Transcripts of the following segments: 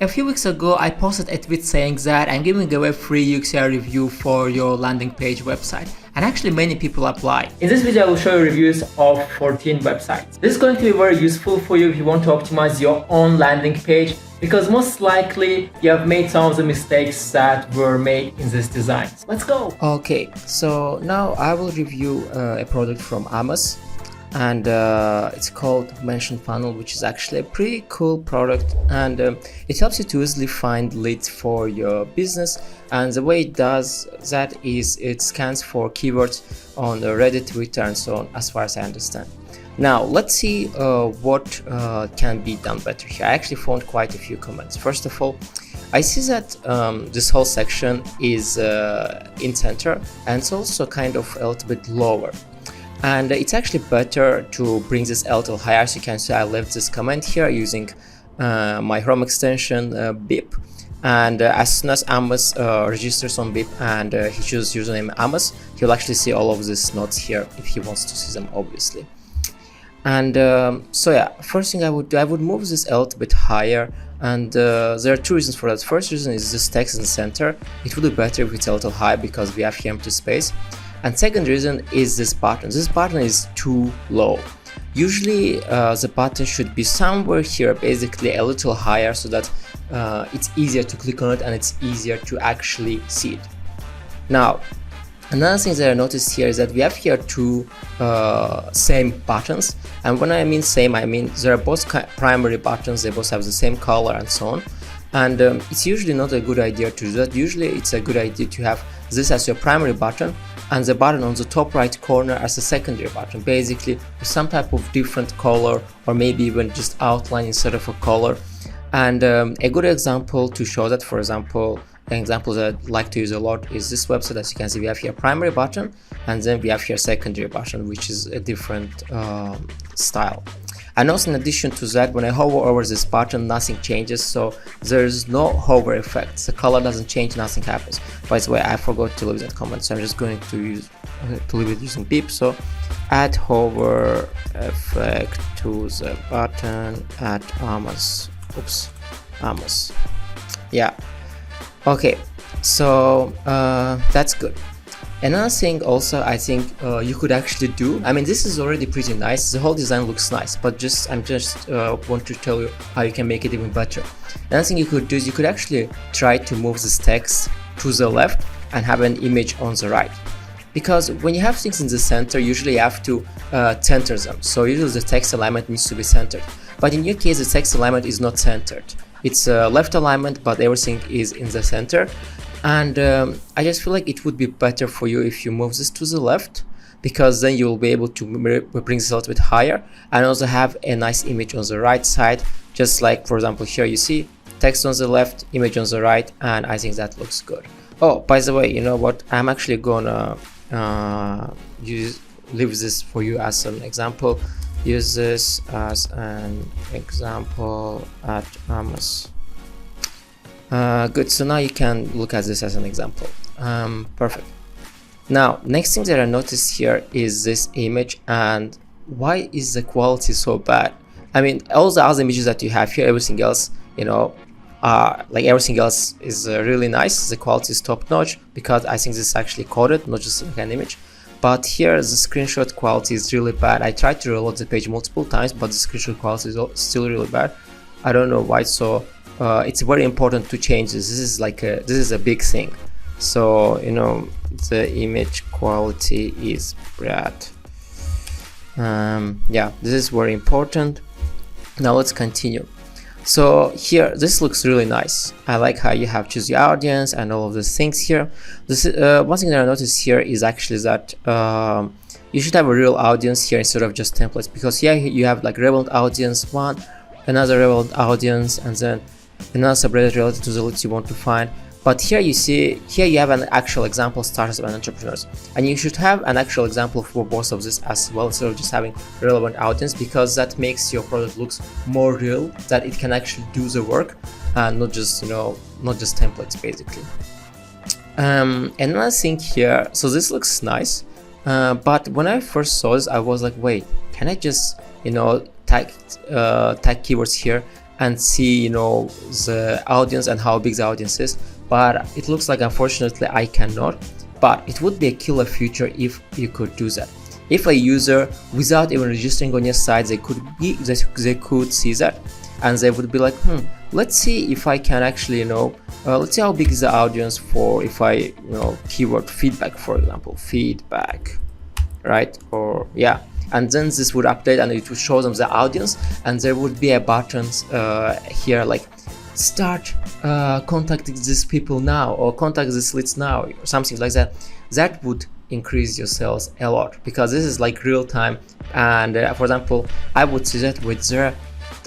A few weeks ago, I posted a tweet saying that I'm giving away free UX/UI review for your landing page website, and actually many people applied. In this video, I will show you reviews of 14 websites. This is going to be very useful for you if you want to optimize your own landing page, because most likely you have made some of the mistakes that were made in this design. Let's go! Okay, so now I will review a product from Amos. And it's called MentionFunnel, which is actually a pretty cool product, and it helps you to easily find leads for your business. And the way it does that is it scans for keywords on Reddit, Twitter, and so on, as far as I understand. Now let's see what can be done better here. I actually found quite a few comments. First of all, I see that this whole section is in center, and it's also kind of a little bit lower. And it's actually better to bring this a little higher. As you can see, I left this comment here using my Chrome extension BIP. And as soon as Amos registers on BIP and he chooses username Amos, he'll actually see all of these notes here if he wants to see them, obviously. And so yeah, first thing I would do, I would move this a little bit higher. And there are two reasons for that. First reason is this text in the center. It would be better if it's a little high because we have here empty space. And second reason is this button. This button is too low. Usually the button should be somewhere here, basically a little higher, so that it's easier to click on it and it's easier to actually see it. Now, another thing that I noticed here is that we have here two same buttons. And when I mean same, I mean they are both primary buttons, they both have the same color and so on. And it's usually not a good idea to do that. Usually it's a good idea to have this as your primary button and the button on the top right corner as a secondary button, basically with some type of different color, or maybe even just outline instead of a color. And a good example to show that, for example, an example that I like to use a lot is this website. As you can see, we have here primary button, and then we have here secondary button, which is a different style. And also, in addition to that, when I hover over this button, nothing changes, so there's no hover effect. The color doesn't change, nothing happens. By the way, I forgot to leave that comment, so I'm just going to leave it using beep. So add hover effect to the button at Amos. Oops, Amos. Yeah. Okay. So that's good. Another thing also I think you could actually do, I mean this is already pretty nice, the whole design looks nice, but I'm just want to tell you how you can make it even better. Another thing you could do is you could actually try to move this text to the left and have an image on the right. Because when you have things in the center, usually you have to center them, so usually the text alignment needs to be centered. But in your case, the text alignment is not centered. It's left alignment, but everything is in the center. And I just feel like it would be better for you if you move this to the left, because then you'll be able to bring this a little bit higher and also have a nice image on the right side. Just like, for example, here you see text on the left, image on the right, and I think that looks good. Oh, by the way, you know what? I'm actually gonna leave this for you as an example. Use this as an example at Amos. Good, so now you can look at this as an example. Perfect. Now, next thing that I noticed here is this image, and why is the quality so bad? I mean, all the other images that you have here, everything else, you know, like everything else is really nice. The quality is top notch because I think this is actually coded, not just like an image. But here the screenshot quality is really bad. I tried to reload the page multiple times, but the screenshot quality is still really bad. I don't know why. So it's very important to change this. This is a big thing. So you know, the image quality is bad. Yeah, this is very important. Now let's continue. So here, this looks really nice. I like how you have choose your audience and all of these things here. This one thing that I noticed here is actually that you should have a real audience here instead of just templates, because here you have like relevant audience one, another relevant audience, and then another subreddit related to the leads you want to find. But here you see, here you have an actual example, starters and entrepreneurs, and you should have an actual example for both of this as well, instead of just having relevant audience, because that makes your product looks more real, that it can actually do the work and not just, you know, not just templates basically. Another thing here, so this looks nice, but when I first saw this, I was like, wait, can I just, you know, tag keywords here and see, you know, the audience and how big the audience is, but it looks like unfortunately I cannot. But it would be a killer feature if you could do that. If a user, without even registering on your site, they could see that, and they would be like, let's see if I can actually, you know, let's see how big is the audience for if I, you know, keyword feedback, for example, feedback, right? Or yeah, and then this would update and it would show them the audience, and there would be a button here like start contacting these people now, or contact these leads now, or something like that. That would increase your sales a lot, because this is like real time. And for example, I would see that with there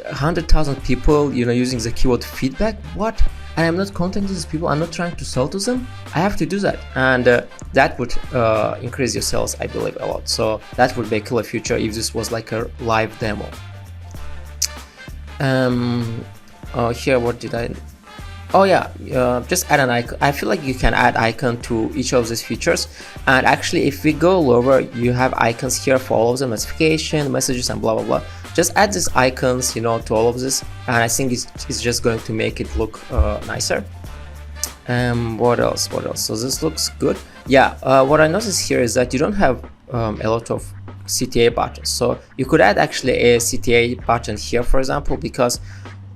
100,000 people, you know, using the keyword feedback. What? And I'm not contacting these people, I'm not trying to sell to them. I have to do that, and that would increase your sales, I believe, a lot. So that would be a killer feature if this was like a live demo. Here, what did I? Oh yeah, just add an icon. I feel like you can add icon to each of these features, and actually if we go lower, you have icons here for all of them, notification, messages, and blah blah blah. Just add these icons, you know, to all of this, and I think it's just going to make it look nicer. What else? So this looks good. Yeah, what I noticed here is that you don't have a lot of CTA buttons, so you could add actually a CTA button here, for example, because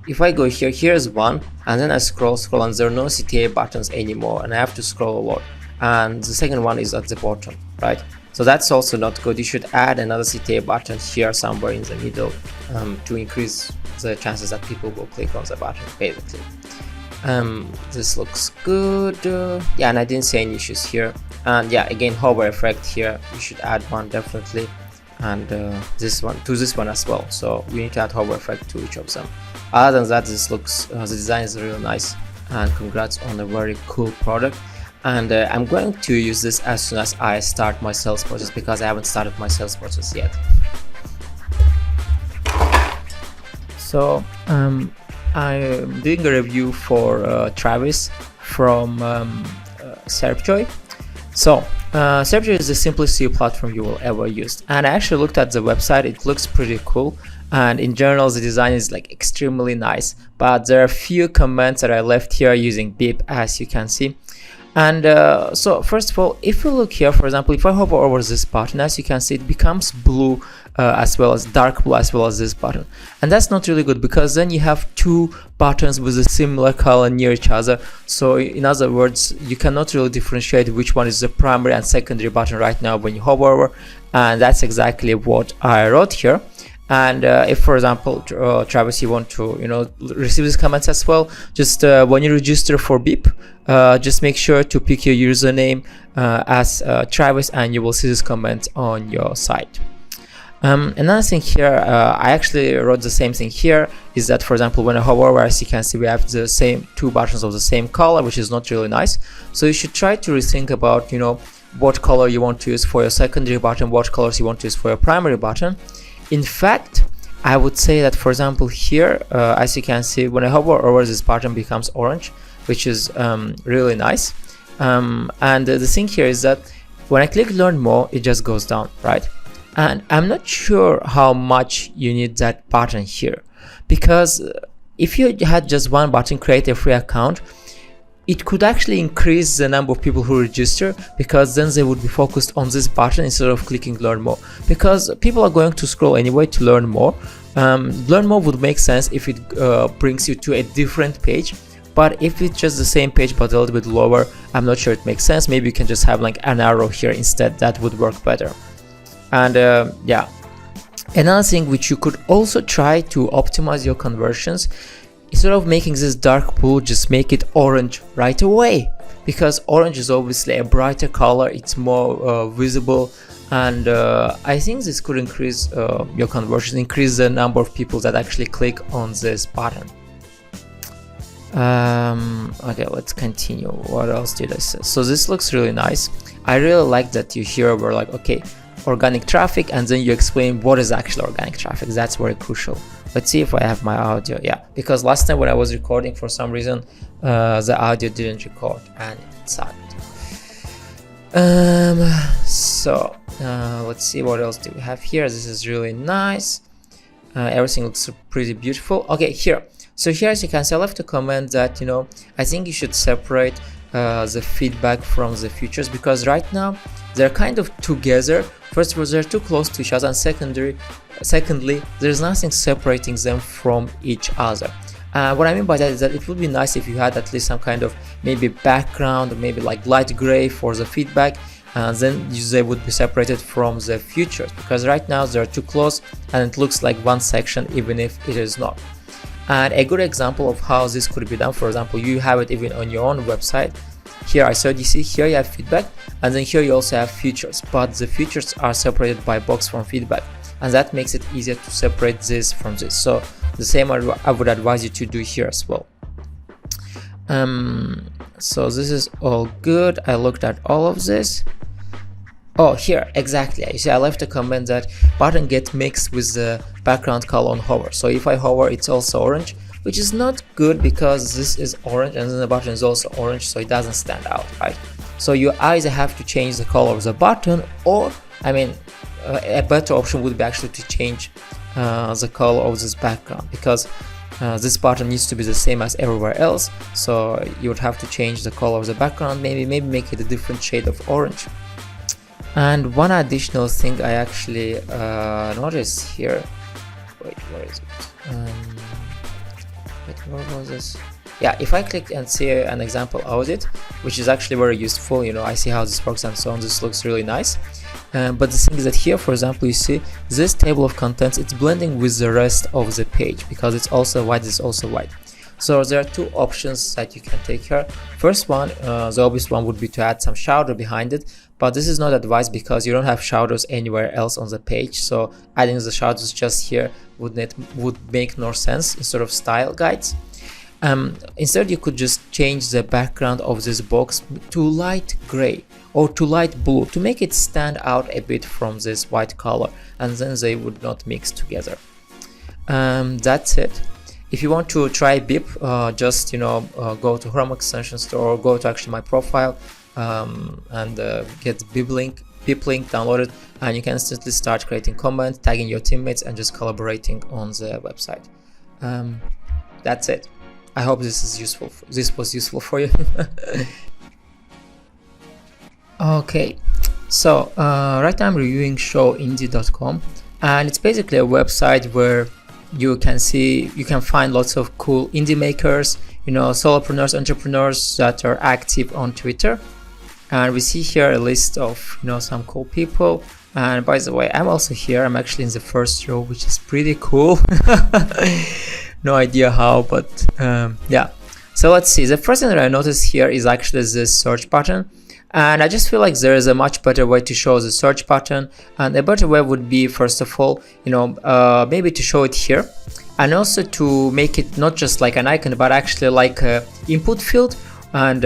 if I go here, here's one, and then I scroll, and there are no CTA buttons anymore, and I have to scroll a lot. And the second one is at the bottom, right? So that's also not good. You should add another CTA button here somewhere in the middle to increase the chances that people will click on the button, basically. This looks good. Yeah, and I didn't see any issues here. And yeah, again, hover effect here, you should add one definitely, and this one as well. So you need to add hover effect to each of them. Other than that, this looks, the design is really nice, and congrats on a very cool product. And I'm going to use this as soon as I start my sales process, because I haven't started my sales process yet. So I'm doing a review for Travis from Serpjoy. So Serpjoy is the simplest SEO platform you will ever use, and I actually looked at the website. It looks pretty cool, and in general the design is like extremely nice, but there are a few comments that I left here using beep, as you can see. And so first of all, if you look here, for example, if I hover over this button, as you can see, it becomes blue as well as dark blue as well as this button, and that's not really good, because then you have two buttons with a similar color near each other. So in other words, you cannot really differentiate which one is the primary and secondary button right now when you hover over, and that's exactly what I wrote here. And if, for example, Travis, you want to, you know, receive these comments as well, just when you register for Beep, just make sure to pick your username as Travis, and you will see this comment on your site. Another thing here, I actually wrote the same thing here, is that, for example, when I hover over, as you can see, we have the same two buttons of the same color, which is not really nice. So you should try to rethink about, you know, what color you want to use for your secondary button, what colors you want to use for your primary button. In fact, I would say that, for example, here, as you can see, when I hover over, this button becomes orange, which is really nice. And the thing here is that when I click learn more, it just goes down, right? And I'm not sure how much you need that button here, because if you had just one button, create a free account, it could actually increase the number of people who register, because then they would be focused on this button instead of clicking learn more, because people are going to scroll anyway to learn more. Learn more would make sense if it brings you to a different page, but if it's just the same page but a little bit lower, I'm not sure it makes sense. Maybe you can just have like an arrow here instead, that would work better. And yeah, another thing which you could also try to optimize your conversions, instead of making this dark blue, just make it orange right away, because orange is obviously a brighter color, it's more visible, and I think this could increase your conversions, increase the number of people that actually click on this button. Okay, let's continue. What else did I say? So this looks really nice. I really like that you here were like, okay, organic traffic, and then you explain what is actually organic traffic. That's very crucial. Let's see if I have my audio. Yeah, because last time when I was recording, for some reason the audio didn't record and it sucked. So let's see what else do we have here. This is really nice. Everything looks pretty beautiful. Okay, here, So here, as you can see, I left a comment that, I think you should separate the feedback from the features, because right now they're kind of together. First of all, they're too close to each other, and secondly, there's nothing separating them from each other. What I mean by that is that it would be nice if you had at least some kind of maybe background, or maybe like light gray for the feedback, and then they would be separated from the features, because right now they're too close and it looks like one section even if it is not. And a good example of how this could be done, for example, you have it even on your own website. Here you see here you have feedback, and then here you also have features, but the features are separated by box from feedback, and that makes it easier to separate this from this. So the same I would advise you to do here as well. So this is all good. I looked at all of this. Oh, here, exactly. You see, I left a comment that button get mixed with the background color on hover. So if I hover, it's also orange, which is not good because this is orange and then the button is also orange, so it doesn't stand out, right? So you either have to change the color of the button, or, a better option would be actually to change the color of this background, because this button needs to be the same as everywhere else. So you would have to change the color of the background, maybe make it a different shade of orange. And one additional thing I actually noticed here. Wait, where is it? Wait, where was this? Yeah, if I click and see an example audit, which is actually very useful, I see how this works and so on. This looks really nice. But the thing is that here, for example, you see this table of contents, it's blending with the rest of the page because it's also white, it's also white. So there are two options that you can take here. First one, the obvious one would be to add some shadow behind it, but this is not advised because you don't have shadows anywhere else on the page. So adding the shadows just here would make more sense instead of style guides. Instead, you could just change the background of this box to light gray or to light blue to make it stand out a bit from this white color, and then they would not mix together. That's it. If you want to try BIP, just go to Chrome Extension Store, or go to actually my profile and get BIP link downloaded, and you can instantly start creating comments, tagging your teammates, and just collaborating on the website. That's it. I hope this is useful. This was useful for you. Okay, so right now I'm reviewing showindie.com, and it's basically a website where you can find lots of cool indie makers, solopreneurs, entrepreneurs that are active on Twitter. And we see here a list of some cool people. And by the way, I'm also here. I'm actually in the first row, which is pretty cool. No idea how, but yeah. So let's see. The first thing that I noticed here is actually this search button. And I just feel like there is a much better way to show the search button, and a better way would be, first of all, maybe to show it here, and also to make it not just like an icon, but actually like a input field, and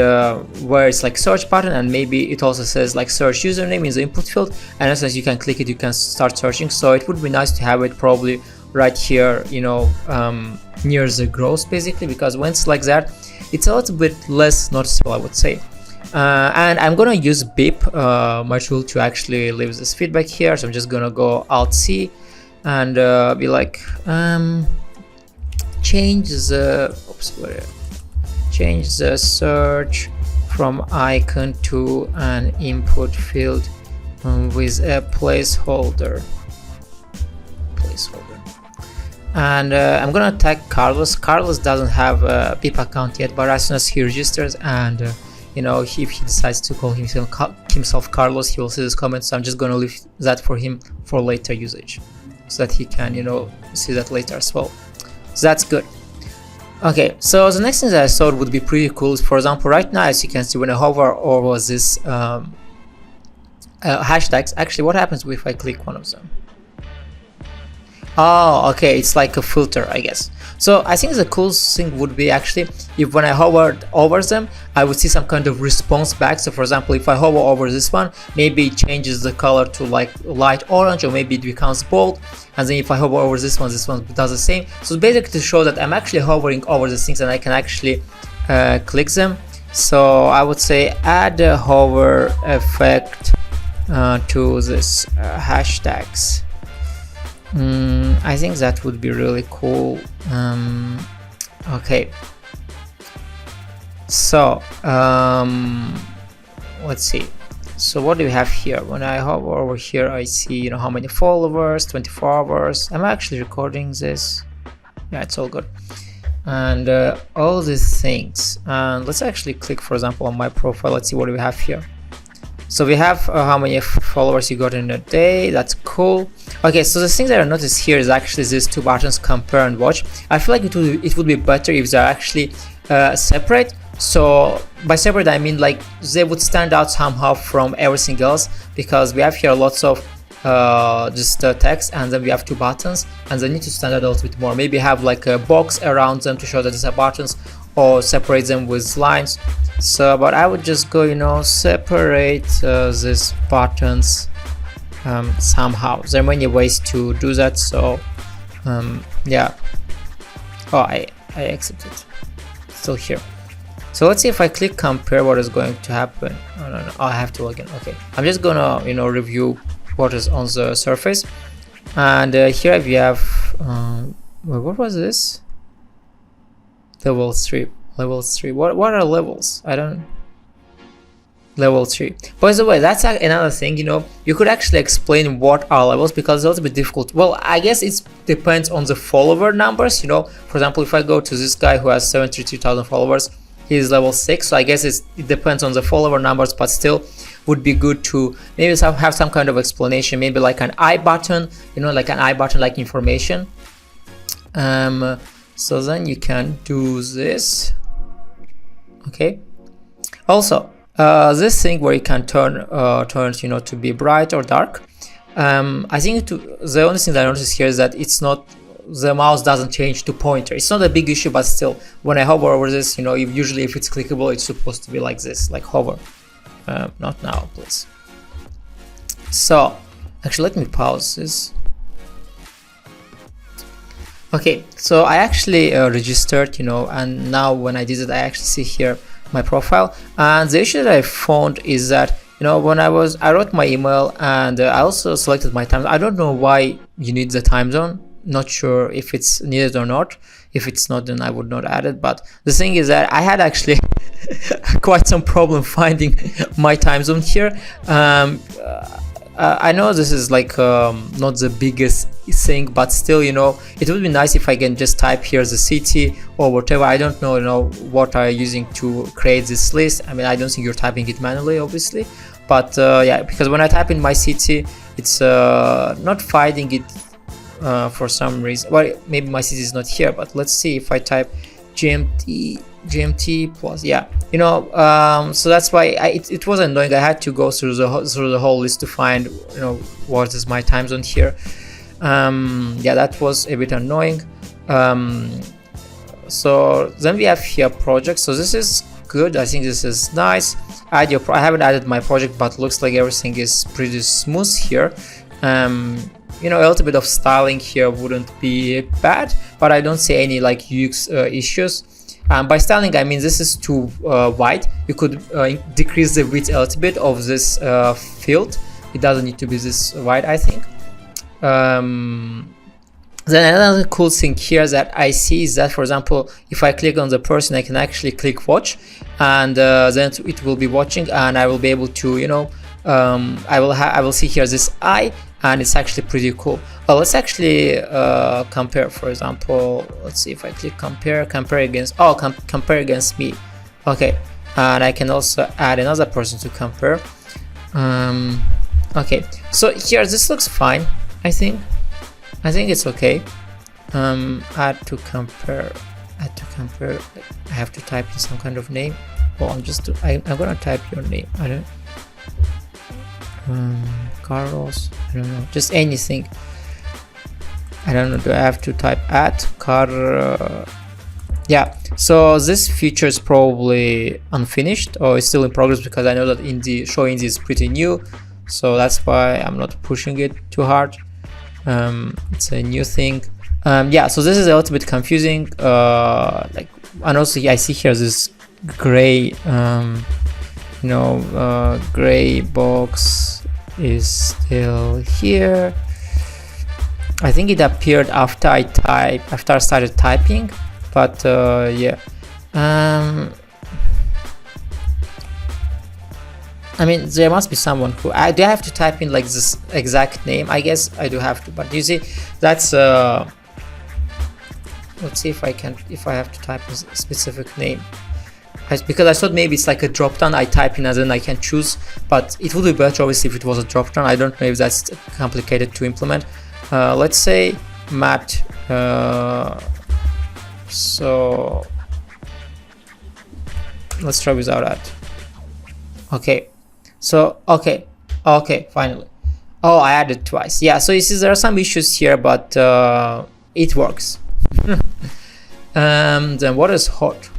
where it's like search button, and maybe it also says like search username in the input field, and as you can click it, you can start searching. So it would be nice to have it probably right here, near the growth, basically, because when it's like that, it's a little bit less noticeable, I would say. And I'm gonna use BIP, my tool, to actually leave this feedback here. So I'm just gonna go Alt-C and be like, change the search from icon to an input field with a placeholder. And I'm gonna tag Carlos. Carlos doesn't have a BIP account yet, but as soon as he registers and if he decides to call himself Carlos, he will see this comment. So I'm just going to leave that for him for later usage, so that he can see that later as well. So that's good. Okay, so the next thing that I thought would be pretty cool is, for example, right now, as you can see, when I hover over this hashtags, actually what happens if I click one of them? Oh, okay, it's like a filter, I guess. So I think the coolest thing would be actually if when I hovered over them, I would see some kind of response back. So for example, if I hover over this one, maybe it changes the color to like light orange, or maybe it becomes bold. And then if I hover over this one does the same. So basically to show that I'm actually hovering over these things and I can actually click them. So I would say add a hover effect to this hashtags. I think that would be really cool. Okay, so let's see. So what do we have here? When I hover over here, I see, how many followers, 24 hours. Am I actually recording this? Yeah, it's all good. And all these things. And let's actually click, for example, on my profile. Let's see what we have here. So we have how many followers you got in a day. That's cool. Okay, so the thing that I noticed here is actually these two buttons, compare and watch. I feel like it would be better if they're actually separate. So by separate, I mean like they would stand out somehow from everything else, because we have here lots of just text, and then we have two buttons, and they need to stand out a little bit more. Maybe have like a box around them to show that these are buttons, or separate them with lines. So, but I would just go, separate these buttons somehow. There are many ways to do that. So, yeah. Oh, I accepted. Still here. So let's see if I click compare, what is going to happen. Oh, no, I have to log in. Okay, I'm just gonna review what is on the surface. And here we have what was this? Level 3. What are levels? I don't. Level 3. By the way, that's another thing. You could actually explain what are levels, because it's a little bit difficult. Well, I guess it depends on the follower numbers. For example, if I go to this guy who has 73,000 followers, he's level 6. So I guess it depends on the follower numbers, but still would be good to maybe have some kind of explanation, maybe like an I button, like an I button, like information. So then you can do this. Okay. Also, this thing where you can turn to be bright or dark. I think the only thing that I noticed here is that it's not, the mouse doesn't change to pointer. It's not a big issue, but still, when I hover over this, usually if it's clickable, it's supposed to be like this, like hover. Not now, please. So, actually, let me pause this. Okay, so I actually registered, and now when I did it, I actually see here my profile. And the issue that I found is that, when I wrote my email, and I also selected my time. I don't know why you need the time zone. Not sure if it's needed or not. If it's not, then I would not add it. But the thing is that I had actually quite some problem finding my time zone here. I know this is like not the biggest thing, but still, it would be nice if I can just type here the city or whatever. I don't know, what are you using to create this list. I mean, I don't think you're typing it manually, obviously, but yeah, because when I type in my city, it's not finding it for some reason. Well, maybe my city is not here, but let's see if I type GMT plus, yeah, so that's why it was annoying. I had to go through the whole list to find what is my time zone here. Yeah, that was a bit annoying. So then we have here projects. So this is good. I think this is nice. I haven't added my project, but looks like everything is pretty smooth here. A little bit of styling here wouldn't be bad, but I don't see any like UX issues. By styling, I mean this is too wide. You could decrease the width a little bit of this field. It doesn't need to be this wide, I think. Then another cool thing here that I see is that, for example, if I click on the person, I can actually click watch, and then it will be watching, and I will be able to, I will see here this eye, and it's actually pretty cool. Well, let's actually compare. For example, let's see if I click compare against, compare against me. Okay, and I can also add another person to compare. Okay, so here this looks fine. I think it's okay. Add to compare. I have to type in some kind of name. Well, I'm gonna type your name. I don't. Carlos, I don't know, just anything. I don't know, do I have to type at car? Yeah, so this feature is probably unfinished or is still in progress, because I know that show Indie is pretty new, so that's why I'm not pushing it too hard. It's a new thing. Yeah, so this is a little bit confusing, and also I see here this gray gray box is still here. I think it appeared after I started typing. but yeah. I mean, there must be someone who do I have to type in like this exact name? I guess I do have to, but you see, that's let's see if I have to type a specific name, because I thought maybe it's like a drop down. I type in and then I can choose, but it would be better obviously if it was a drop down. I don't know if that's complicated to implement. Let's say Matt. So let's try without that. Okay. So okay, finally. Oh, I added twice. Yeah, so you see there are some issues here, but it works. Then what is hot?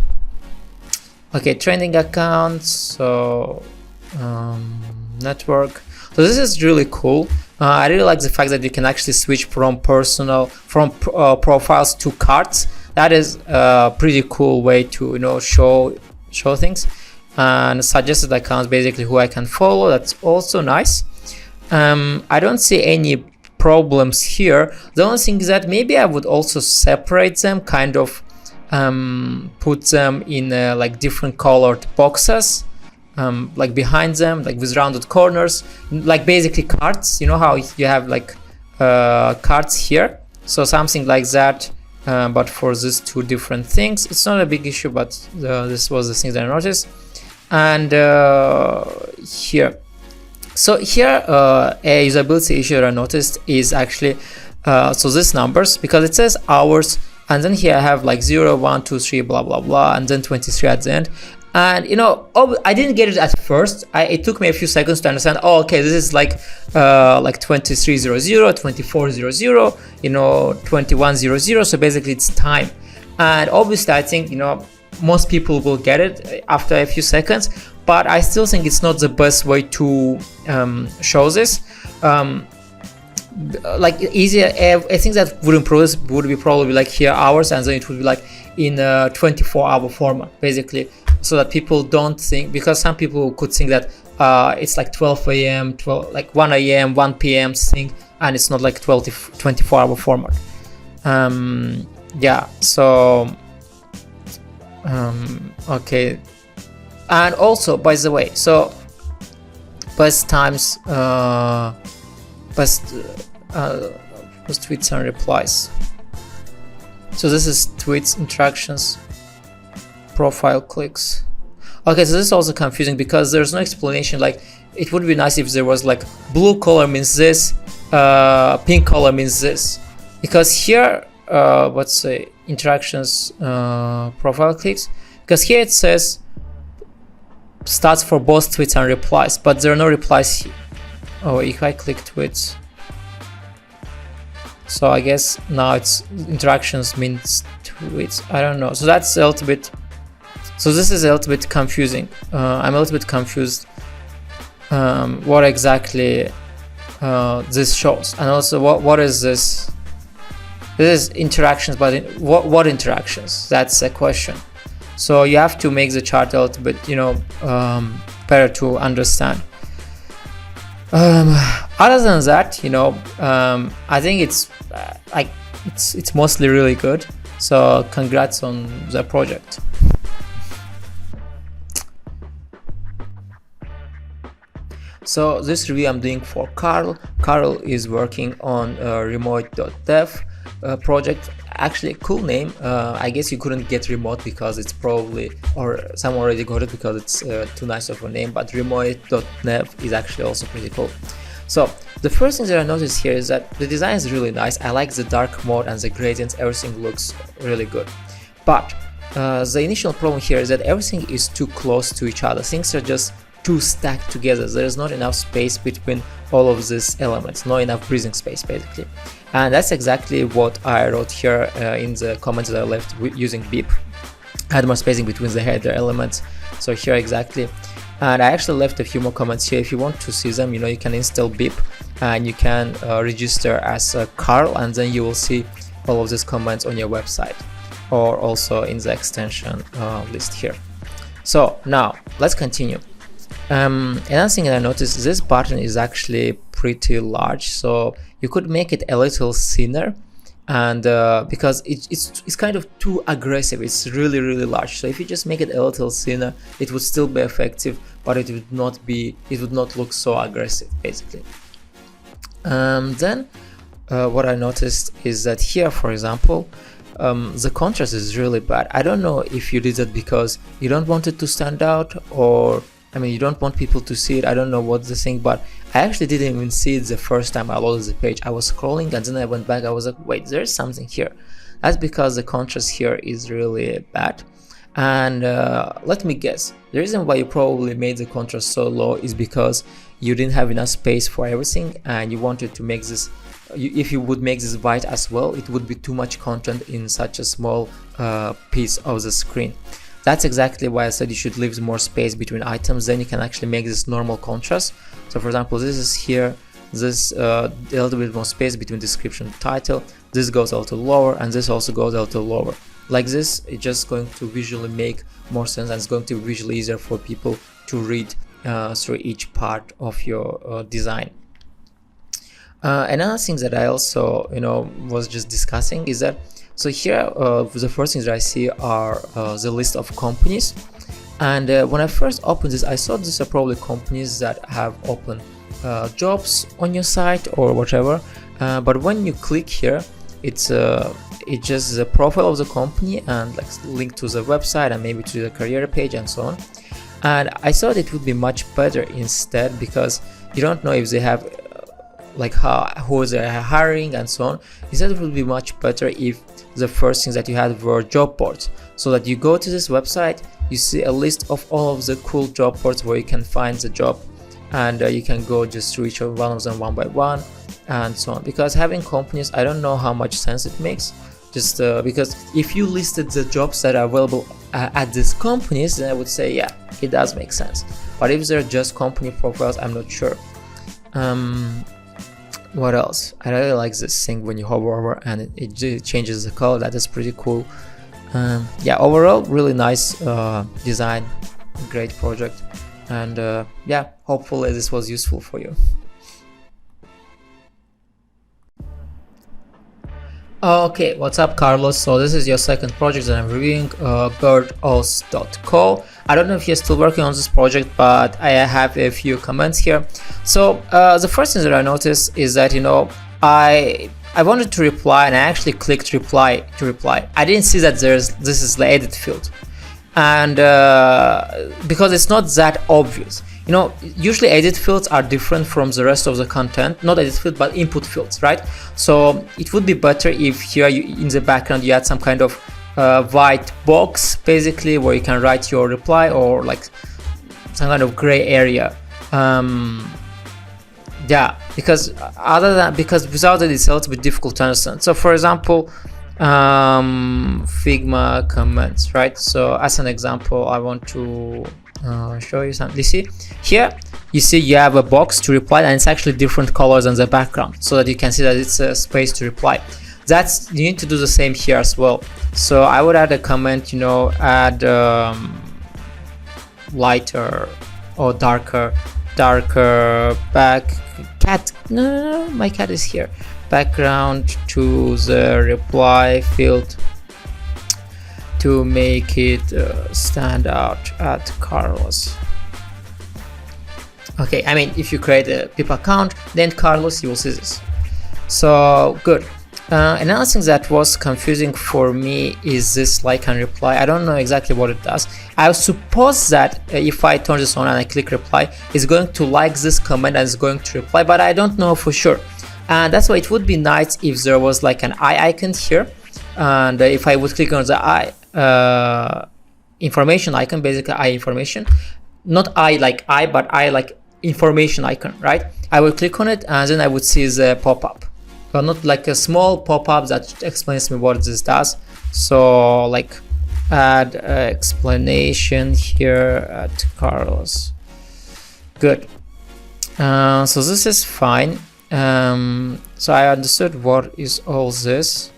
Okay, trending accounts. So network. So this is really cool. I really like the fact that you can actually switch from profiles to cards. That is a pretty cool way to show things. And suggested accounts, basically who I can follow. That's also nice. I don't see any problems here. The only thing is that maybe I would also separate them, kind of put them in like different colored boxes, like behind them, like with rounded corners, like basically cards. You know how you have like cards here, so something like that, but for these two different things. It's not a big issue, but this was the thing that I noticed. And here, so here a usability issue that I noticed is actually so these numbers, because it says hours, and then here I have like 0, 1, 2, 3, blah blah blah, and then 23 at the end. And I didn't get it at first. It took me a few seconds to understand. Oh, okay, this is like 2300, 2400, 2100. So basically it's time. And obviously I think most people will get it after a few seconds, but I still think it's not the best way to show this. Like easier, I think that would improve this would be probably like here hours, and then it would be like in a 24-hour format, basically, so that people don't think, because some people could think that it's like 12 a.m., like 1 a.m., 1 p.m. thing, and it's not like 24-hour format. Yeah, so okay. And also, by the way, so best times, best tweets and replies. So this is tweets, interactions, profile clicks. Okay, so this is also confusing because there's no explanation. Like, it would be nice if there was like blue color means this, pink color means this, because here let's say interactions, profile clicks, because here it says starts for both tweets and replies, but there are no replies here. Oh, if I click tweets, so I guess now it's interactions means tweets. I don't know. So that's a little bit. So this is a little bit confusing. I'm a little bit confused what exactly this shows, and also what is this? This is interactions, but what interactions? That's a question. So you have to make the chart a little bit, better to understand. Other than that, I think it's it's mostly really good. So congrats on the project. So this review I'm doing for Carl. Carl is working on Remoet.dev project. Actually, cool name. I guess you couldn't get Remoet because it's probably, or someone already got it because it's too nice of a name, but Remoet.dev is actually also pretty cool. So the first thing that I noticed here is that the design is really nice. I like the dark mode and the gradients, everything looks really good. But the initial problem here is that everything is too close to each other. Things are just too stacked together. There is not enough space between all of these elements, not enough breathing space basically. And that's exactly what I wrote here in the comments that I left using beep. I had more spacing between the header elements, so here exactly. And I actually left a few more comments here. If you want to see them, you can install beep and you can register as Carl, and then you will see all of these comments on your website or also in the extension list here. So now let's continue. Another thing that I noticed, this button is actually pretty large, so you could make it a little thinner, and because it's kind of too aggressive. It's really large. So if you just make it a little thinner, it would still be effective, but it would not look so aggressive basically. Then what I noticed is that here, for example, the contrast is really bad. I don't know if you did that because you don't want it to stand out, or I mean, you don't want people to see it. I don't know what's the thing, but I actually didn't even see it the first time I loaded the page. I was scrolling and then I went back. I was like, wait, there's something here. That's because the contrast here is really bad. And let me guess, the reason why you probably made the contrast so low is because you didn't have enough space for everything, and you wanted to make this, if you would make this white as well, it would be too much content in such a small piece of the screen. That's exactly why I said you should leave more space between items, then you can actually make this normal contrast. So for example, this is here, this a little bit more space between description and title, this goes a little lower, and this also goes a little lower. Like this, it's just going to visually make more sense, and it's going to be visually easier for people to read through each part of your design. Another thing that I also was just discussing is that, so here the first things that I see are the list of companies, and when I first opened this, I thought these are probably companies that have open jobs on your site or whatever, but when you click here, it's just the profile of the company and like link to the website and maybe to the career page and so on. And I thought it would be much better instead, because you don't know if they have like who they are hiring and so on. Instead, it would be much better if the first things that you had were job boards, so that you go to this website, you see a list of all of the cool job boards where you can find the job, and you can go just through each one of them one by one and so on. Because having companies, I don't know how much sense it makes, just because if you listed the jobs that are available at these companies, then I would say yeah, it does make sense. But if they're just company profiles, I'm not sure. What else? I really like this thing when you hover over and it changes the color. That is pretty cool. Yeah, overall really nice design, great project, and yeah, hopefully this was useful for you. Okay, what's up, Carlos? So this is your second project that I'm reviewing, BirdOS.co. I don't know if you're still working on this project, but I have a few comments here. So the first thing that I noticed is that I wanted to reply, and I actually clicked reply to reply. I didn't see that this is the edit field, and because it's not that obvious. Usually edit fields are different from the rest of the content, not edit field but input fields, right? So it would be better if here in the background you had some kind of white box basically where you can write your reply, or like some kind of gray area. Yeah, because without it, it's a little bit difficult to understand. So for example, Figma comments, right? So as an example, I want to show you something. You see here, you have a box to reply, and it's actually different colors than the background, so that you can see that it's a space to reply. You need to do the same here as well. So I would add a comment, add lighter or darker no, my cat is here, background to the reply field to make it stand out at Carlos. Okay, I mean, if you create a people account, then Carlos, you will see this. So good. Another thing that was confusing for me is this like and reply. I don't know exactly what it does. I suppose that if I turn this on and I click reply, it's going to like this comment and it's going to reply, but I don't know for sure. And that's why it would be nice if there was like an eye icon here, and if I would click on the eye information icon, basically eye information, not eye like eye, but eye like information icon, right? I will click on it and then I would see the pop-up, but not like a small pop-up that explains me what this does. So like add explanation here at Carlos. Good. So this is fine. So I understood what is all this.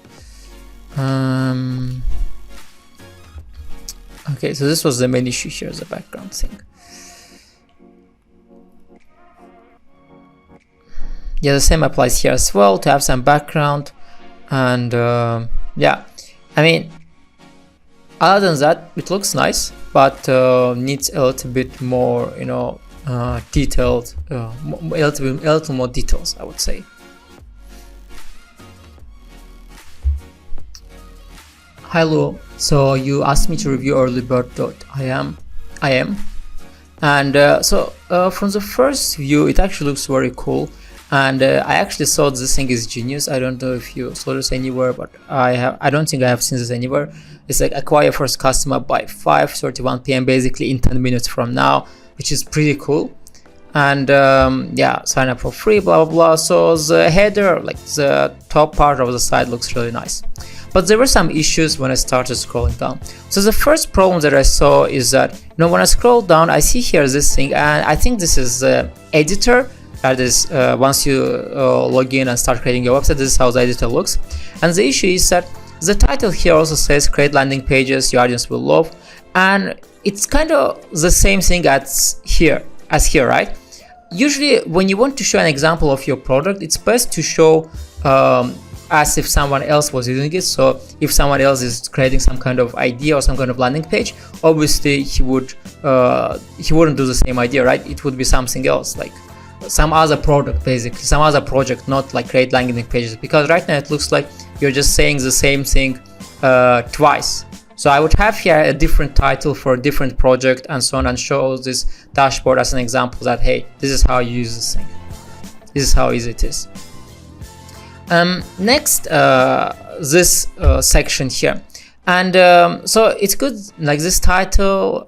Okay, so this was the main issue here, the background thing. Yeah, the same applies here as well, to have some background. And yeah, I mean, other than that, it looks nice, but needs a little bit more, you know, detailed, a little more details, I would say. Hello, so you asked me to review EarlyBird.im. I am. And from the first view, it actually looks very cool. And I actually thought this thing is genius. I don't know if you saw this anywhere, but I don't think I have seen this anywhere. It's like acquire first customer by 5:31 p.m. basically in 10 minutes from now, which is pretty cool. And yeah, sign up for free, blah blah blah. So the header, like the top part of the site, looks really nice. But there were some issues when I started scrolling down. So the first problem that I saw is that, you know, when I scroll down, I see here this thing, and I think this is the editor. That is, once you log in and start creating your website, this is how the editor looks. And the issue is that the title here also says create landing pages your audience will love, and it's kind of the same thing as here, right? Usually when you want to show an example of your product, it's best to show as if someone else was using it. So if someone else is creating some kind of idea or some kind of landing page, obviously he wouldn't do the same idea, right? It would be something else, like some other product, basically some other project, not like create landing pages, because right now it looks like you're just saying the same thing twice. So I would have here a different title for a different project and so on, and show this dashboard as an example that, hey, this is how you use this thing, this is how easy it is. Next, this section here, and so it's good, like this title,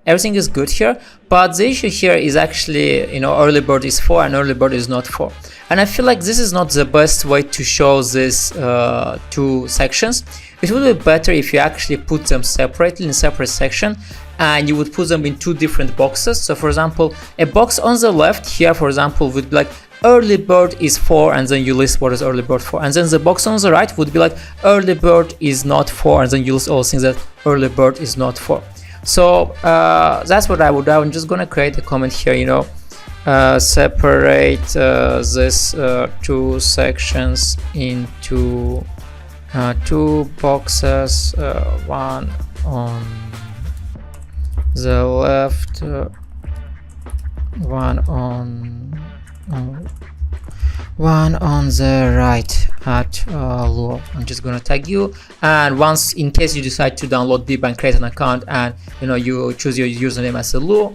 everything is good here, but the issue here is actually, you know, EarlyBird is for and EarlyBird is not for. And I feel like this is not the best way to show these two sections. It would be better if you actually put them separately in a separate section, and you would put them in two different boxes. So for example, a box on the left here, for example, would be like EarlyBird is for, and then you list what is EarlyBird for. And then the box on the right would be like EarlyBird is not for, and then you list all things that EarlyBird is not for. So that's what I would do. I'm just gonna create a comment here, you know, separate this two sections into two boxes, one on the left, one on the right at Luo. I'm just gonna tag you, and once, in case you decide to download Bib and create an account, and you know you choose your username as a Luo,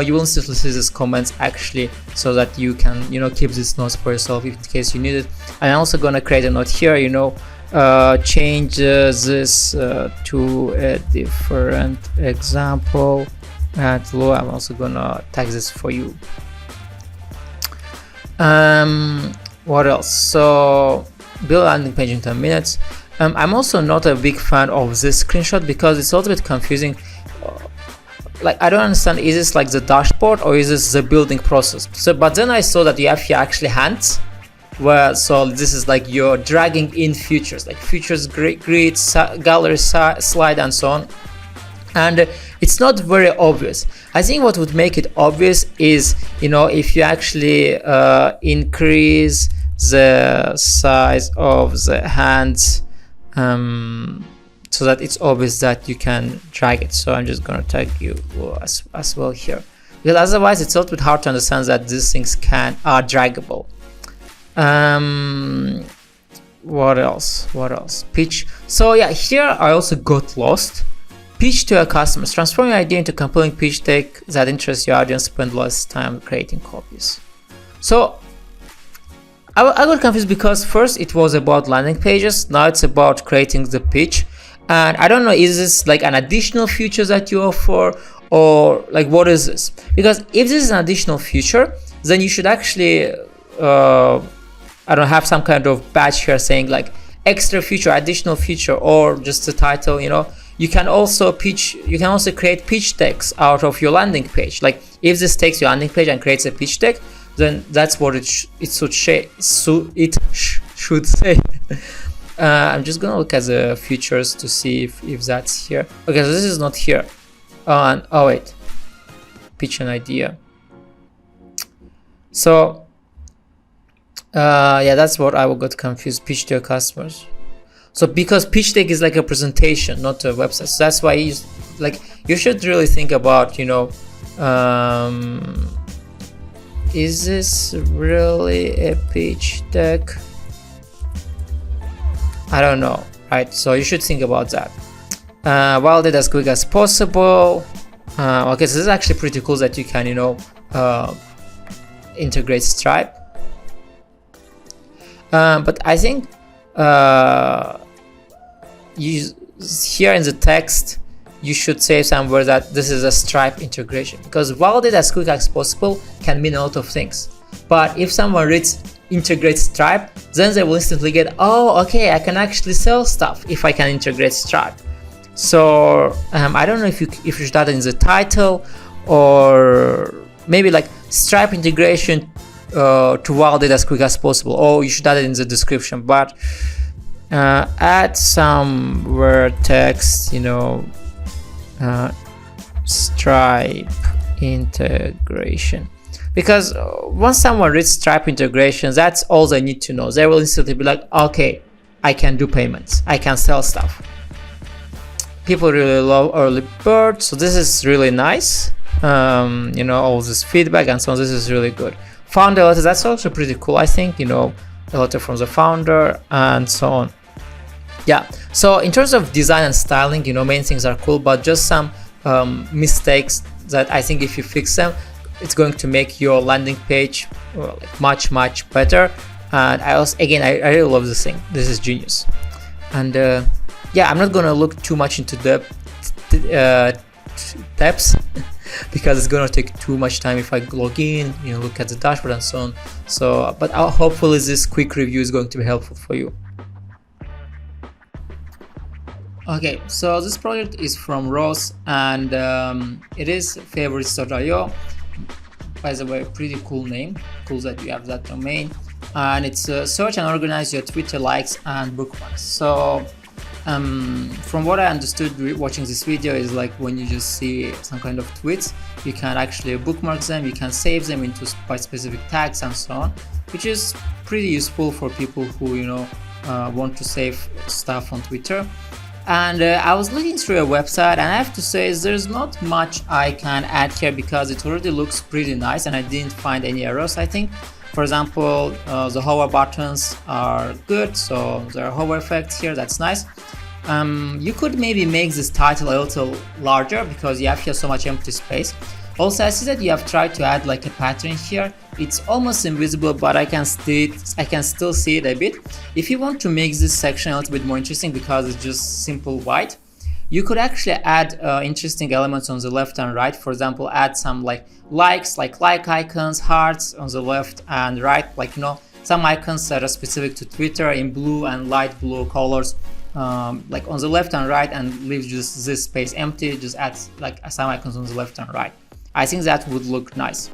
you will instantly see these comments actually, so that you can, you know, keep these notes for yourself in case you need it. And I'm also gonna create a note here, you know, change this to a different example at Luo. I'm also gonna tag this for you. What else? So build a landing page in 10 minutes. I'm also not a big fan of this screenshot because it's a little bit confusing. Like, I don't understand, is this like the dashboard or is this the building process? So but then I saw that you have here actually hands, where, so this is like you're dragging in features, like features, grid, gallery, slide, and so on. And it's not very obvious. I think what would make it obvious is, you know, if you actually increase the size of the hands, so that it's obvious that you can drag it. So I'm just gonna tag you as well here, because otherwise it's a little bit hard to understand that these things are draggable. What else? Pitch. So yeah, here I also got lost. Pitch to your customers. Transform your idea into compelling pitch deck that interests your audience. Spend less time creating copies. So I got confused because first it was about landing pages. Now it's about creating the pitch. And I don't know, is this like an additional feature that you offer, or like what is this? Because if this is an additional feature, then you should actually I don't have some kind of badge here saying like extra feature, additional feature, or just the title, you know. You can also create pitch decks out of your landing page. Like if this takes your landing page and creates a pitch deck, then that's what it should say. I'm just gonna look at the features to see if that's here. Okay, so this is not here. Oh wait, pitch an idea. So Yeah, that's what I got confused. Pitch to your customers. So because pitch deck is like a presentation, not a website. So that's why you should really think about, is this really a pitch deck? I don't know, right? So you should think about that. Validate as quick as possible. Okay, so this is actually pretty cool that you can, integrate Stripe. But I think here in the text you should say somewhere that this is a Stripe integration, because validate as quick as possible can mean a lot of things. But if someone reads integrate Stripe, then they will instantly get, oh, okay, I can actually sell stuff if I can integrate Stripe. So I don't know if you should add it in the title, or maybe like Stripe integration to validate as quick as possible, or you should add it in the description. But add some word text, Stripe integration, because once someone reads Stripe integration, that's all they need to know. They will instantly be like, okay, I can do payments, I can sell stuff. People really love EarlyBird, so this is really nice. All this feedback and so on, this is really good. Founder letter, that's also pretty cool, I think, a letter from the founder and so on. Yeah, so in terms of design and styling, main things are cool, but just some mistakes that I think if you fix them, it's going to make your landing page much better. And I really love this thing. This is genius. And yeah, I'm not gonna look too much into the depths because it's gonna take too much time if I log in, look at the dashboard and so on. So, but hopefully this quick review is going to be helpful for you. Okay, so this project is from Ross, and it is favorites.io. By the way, pretty cool name. Cool that you have that domain. And it's search and organize your Twitter likes and bookmarks. So from what I understood watching this video is like when you just see some kind of tweets, you can actually bookmark them, you can save them into specific tags and so on, which is pretty useful for people who want to save stuff on Twitter. And I was looking through a website, and I have to say there's not much I can add here because it already looks pretty nice and I didn't find any errors. I think, for example, the hover buttons are good, so there are hover effects here, that's nice. You could maybe make this title a little larger because you have here so much empty space. Also, I see that you have tried to add like a pattern here. It's almost invisible, but I can still see it a bit. If you want to make this section a little bit more interesting because it's just simple white, you could actually add interesting elements on the left and right. For example, add some likes, like icons, hearts on the left and right, some icons that are specific to Twitter in blue and light blue colors, like on the left and right, and leave just this space empty. Just add some icons on the left and right. I think that would look nice.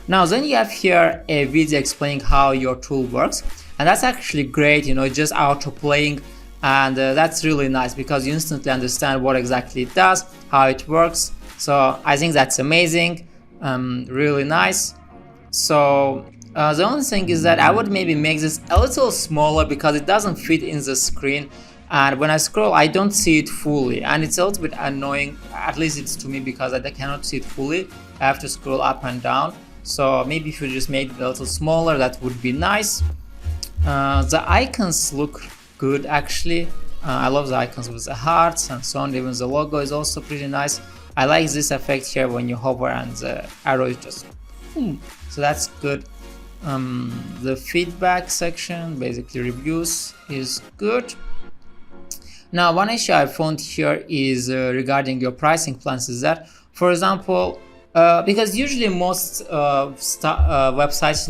Now then you have here a video explaining how your tool works, and that's actually great, just auto playing, and that's really nice because you instantly understand what exactly it does, how it works. So I think that's amazing, really nice. So the only thing is that I would maybe make this a little smaller because it doesn't fit in the screen, and when I scroll I don't see it fully, and it's a little bit annoying, at least it's to me, because I cannot see it fully. I have to scroll up and down. So maybe if you just made it a little smaller, that would be nice. The icons look good actually. I love the icons with the hearts and so on. Even the logo is also pretty nice. I like this effect here when you hover and the arrow is just boom. So that's good. The feedback section, basically reviews, is good. Now one issue I found here is regarding your pricing plans is that, for example, because usually most websites,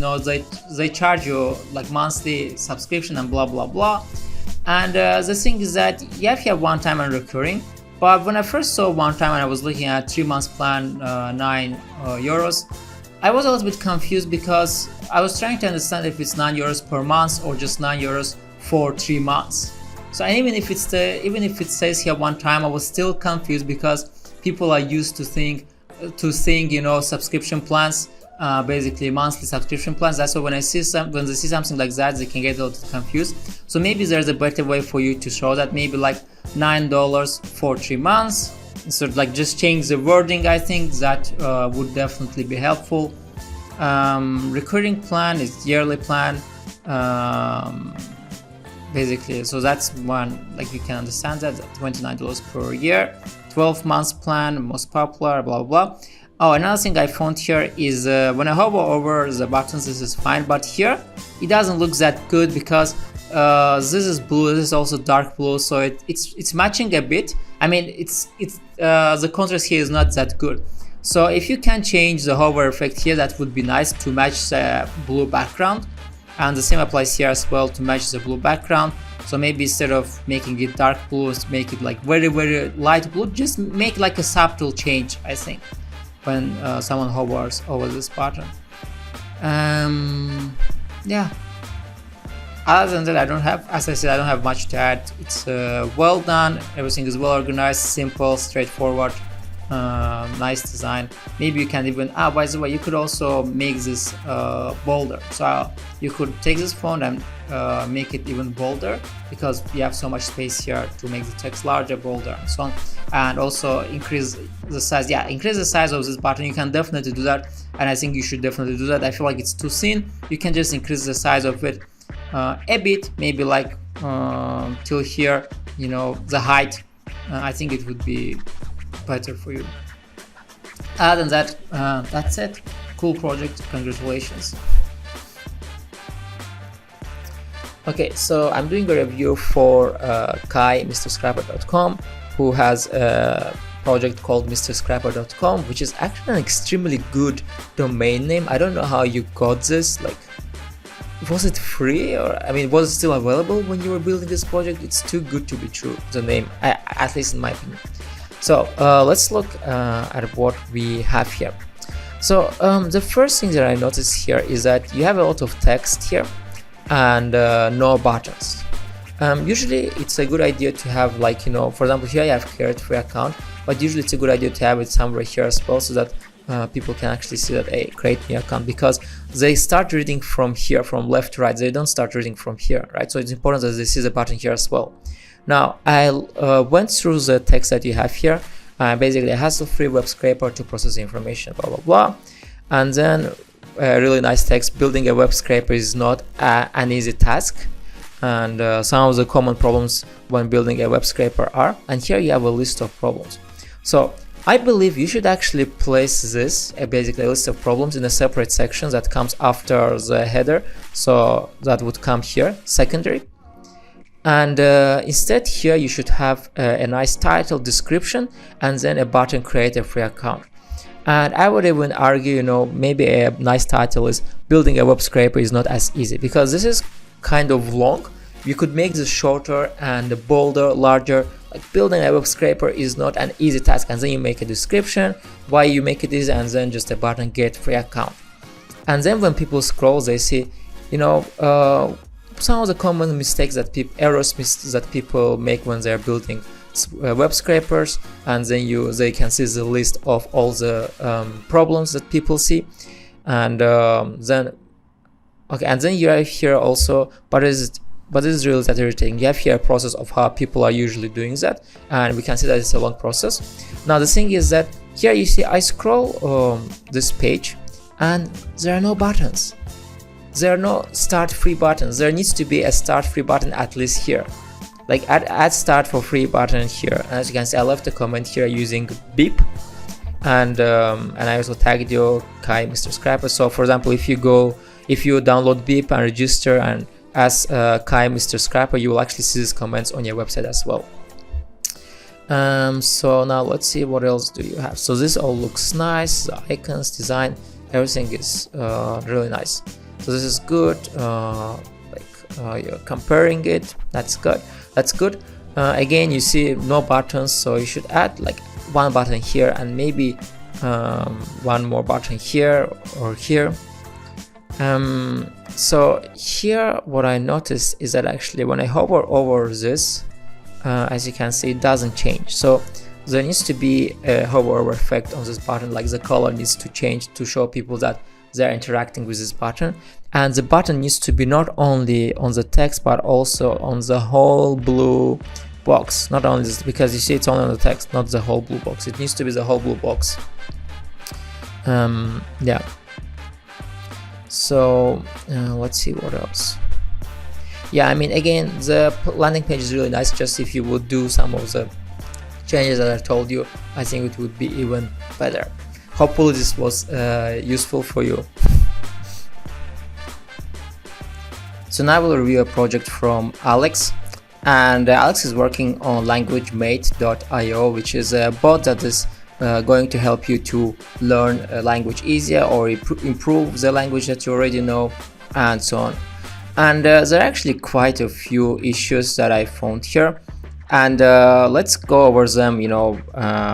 they charge you like monthly subscription and blah blah blah, and the thing is that you have here one time and recurring. But when I first saw one time and I was looking at 3 months plan, 9 euros, I was a little bit confused because I was trying to understand if it's 9 euros per month or just 9 euros for 3 months. So even if it says here one time, I was still confused because people are used to seeing subscription plans basically monthly subscription plans. That's why when they see something like that, they can get a little confused. So maybe there's a better way for you to show that, maybe like $9 for 3 months. So like just change the wording. I think that would definitely be helpful. Recurring plan is yearly plan, basically. So that's one, like you can understand that, $29 per year. 12 months plan, most popular, blah blah. Oh, another thing I found here is when I hover over the buttons, this is fine, but here it doesn't look that good because this is blue, this is also dark blue, so it's matching a bit. I mean, the contrast here is not that good. So if you can change the hover effect here, that would be nice to match the blue background, and the same applies here as well to match the blue background. So maybe instead of making it dark blue, make it like very light blue, just make like a subtle change, I think, when someone hovers over this button. Yeah, other than that, I don't have, as I said, I don't have much to add. It's well done, everything is well organized, simple, straightforward, nice design. Maybe you can even, by the way, you could also make this bolder. So you could take this font and make it even bolder, because you have so much space here to make the text larger, bolder, and so on. And also increase the size. Yeah, increase the size of this button. You can definitely do that, and I think you should definitely do that. I feel like it's too thin. You can just increase the size of it a bit, maybe like till here, you know, the height. I think it would be better for you. Other than that, that's it. Cool project, congratulations. Okay, so I'm doing a review for Kai, MrScraper.com, who has a project called MrScraper.com, which is actually an extremely good domain name. I don't know how you got this. Like, was it free, or I mean, was it still available when you were building this project? It's too good to be true, the name, at least in my opinion. So let's look at what we have here. So the first thing that I noticed here is that you have a lot of text here and no buttons. Usually it's a good idea to have, like, you know, for example, here I have create free account, but usually it's a good idea to have it somewhere here as well, so that people can actually see that, hey, create me account, because they start reading from here, from left to right. They don't start reading from here, right? So it's important that they see the button here as well. Now I went through the text that you have here. Basically, it has a free web scraper to process the information, blah blah blah, and then really nice text. Building a web scraper is not an easy task, and some of the common problems when building a web scraper are, and here you have a list of problems. So I believe you should actually place this, basically a list of problems, in a separate section that comes after the header. So that would come here, secondary. And instead here you should have a nice title, description, and then a button, create a free account. And I would even argue, you know, maybe a nice title is building a web scraper is not as easy, because this is kind of long. You could make this shorter and bolder, larger. Like, building a web scraper is not an easy task, and then you make a description why you make it easy, and then just a button, get free account. And then when people scroll, they see, you know, some of the common mistakes that errors that people make when they're building web scrapers, and then they can see the list of all the problems that people see. And then you have here also, but this is really that irritating. You have here a process of how people are usually doing that, and we can see that it's a long process. Now the thing is that here you see I scroll this page, and there are no buttons. There are no start free buttons. There needs to be a start free button at least here. Like add start for free button here. And as you can see, I left a comment here using beep, and I also tagged you Kai MrScraper. So for example, if you download beep and register and as Kai MrScraper, you will actually see these comments on your website as well. So now let's see, what else do you have? So this all looks nice. The icons, design, everything is really nice. So this is good. You're comparing it. That's good. That's good. Again, you see no buttons, so you should add like one button here and maybe one more button here or here. So here what I noticed is that actually when I hover over this, as you can see, it doesn't change. So there needs to be a hover over effect on this button, like the color needs to change to show people that they're interacting with this button. And the button needs to be not only on the text but also on the whole blue box. Not only this, because you see it's only on the text, not the whole blue box. It needs to be the whole blue box. Yeah. So let's see what else. Yeah, I mean, again, the landing page is really nice. Just if you would do some of the changes that I told you, I think it would be even better. Hopefully this was useful for you. So now we'll review a project from Alex, and Alex is working on LanguageMate.io, which is a bot that is going to help you to learn a language easier or improve the language that you already know, and so on. And there are actually quite a few issues that I found here, and let's go over them, you know,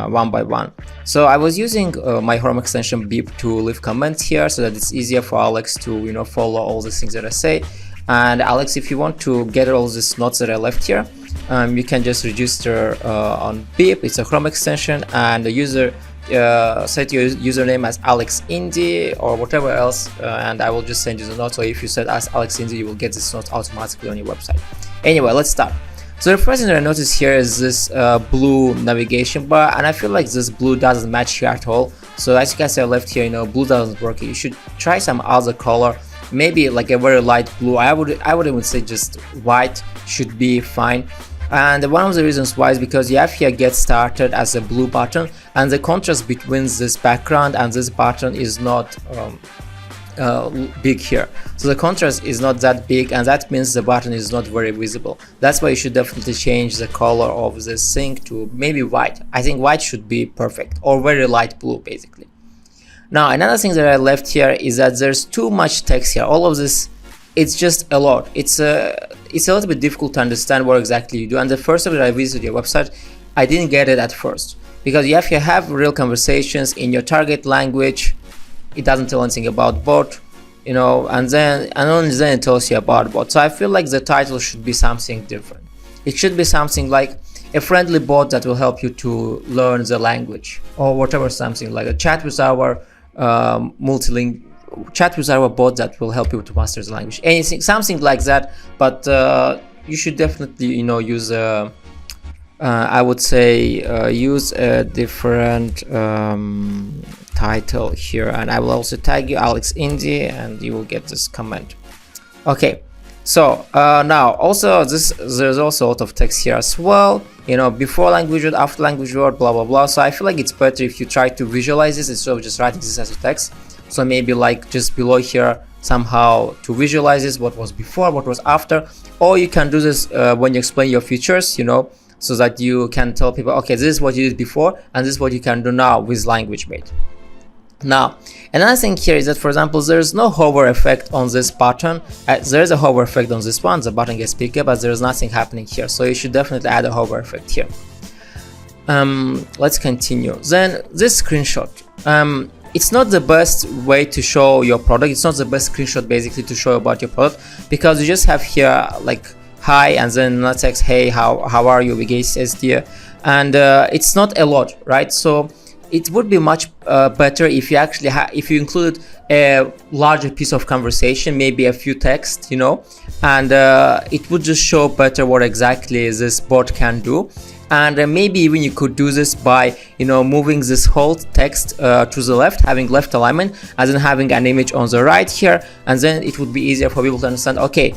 one by one. So I was using my Chrome extension Beep to leave comments here so that it's easier for Alex to, you know, follow all the things that I say. And Alex, if you want to get all these notes that I left here, you can just register on Beep. It's a Chrome extension, and the user set your username as Alex Indie or whatever else, and I will just send you the note. So if you set as Alex Indie, you will get this note automatically on your website. Anyway, let's start. So the first thing that I noticed here is this blue navigation bar, and I feel like this blue doesn't match here at all. So as you can see, I left here, you know, blue doesn't work. You should try some other color, maybe like a very light blue. I would even say just white should be fine. And one of the reasons why is because you have here get started as a blue button, and the contrast between this background and this button is not big here. So the contrast is not that big, and that means the button is not very visible. That's why you should definitely change the color of this thing to maybe white. I think white should be perfect, or very light blue basically. Now another thing that I left here is that there's too much text here. All of this, it's just a lot. It's a little bit difficult to understand what exactly you do. And the first time that I visited your website, I didn't get it at first, because you have real conversations in your target language. It doesn't tell anything about bot, you know, and only then it tells you about bot. So I feel like the title should be something different. It should be something like a friendly bot that will help you to learn the language, or whatever, something like a chat with our chat with our bot that will help you to master the language. Anything, something like that. But you should definitely, you know, use I would say use a different title here, and I will also tag you Alex Indie, and you will get this comment. Okay, so now also there's also a lot of text here as well, you know, before language word, after language word, blah blah blah. So I feel like it's better if you try to visualize this instead of just writing this as a text. So maybe like just below here somehow to visualize this, what was before, what was after, or you can do this when you explain your features, you know, so that you can tell people, okay, this is what you did before, and this is what you can do now with LanguageMate. Now, another thing here is that, for example, there's no hover effect on this button. There is a hover effect on this one, the button gets picked up, but there's nothing happening here. So you should definitely add a hover effect here. Let's continue. Then this screenshot. It's not the best way to show your product. It's not the best screenshot basically to show about your product, because you just have here like hi, and then not text, hey, how are you, dear, and it's not a lot, right? So it would be much better if you actually if you included a larger piece of conversation, maybe a few text, you know, and it would just show better what exactly this bot can do. And maybe even you could do this by, you know, moving this whole text to the left, having left alignment, and then having an image on the right here, and then it would be easier for people to understand, okay,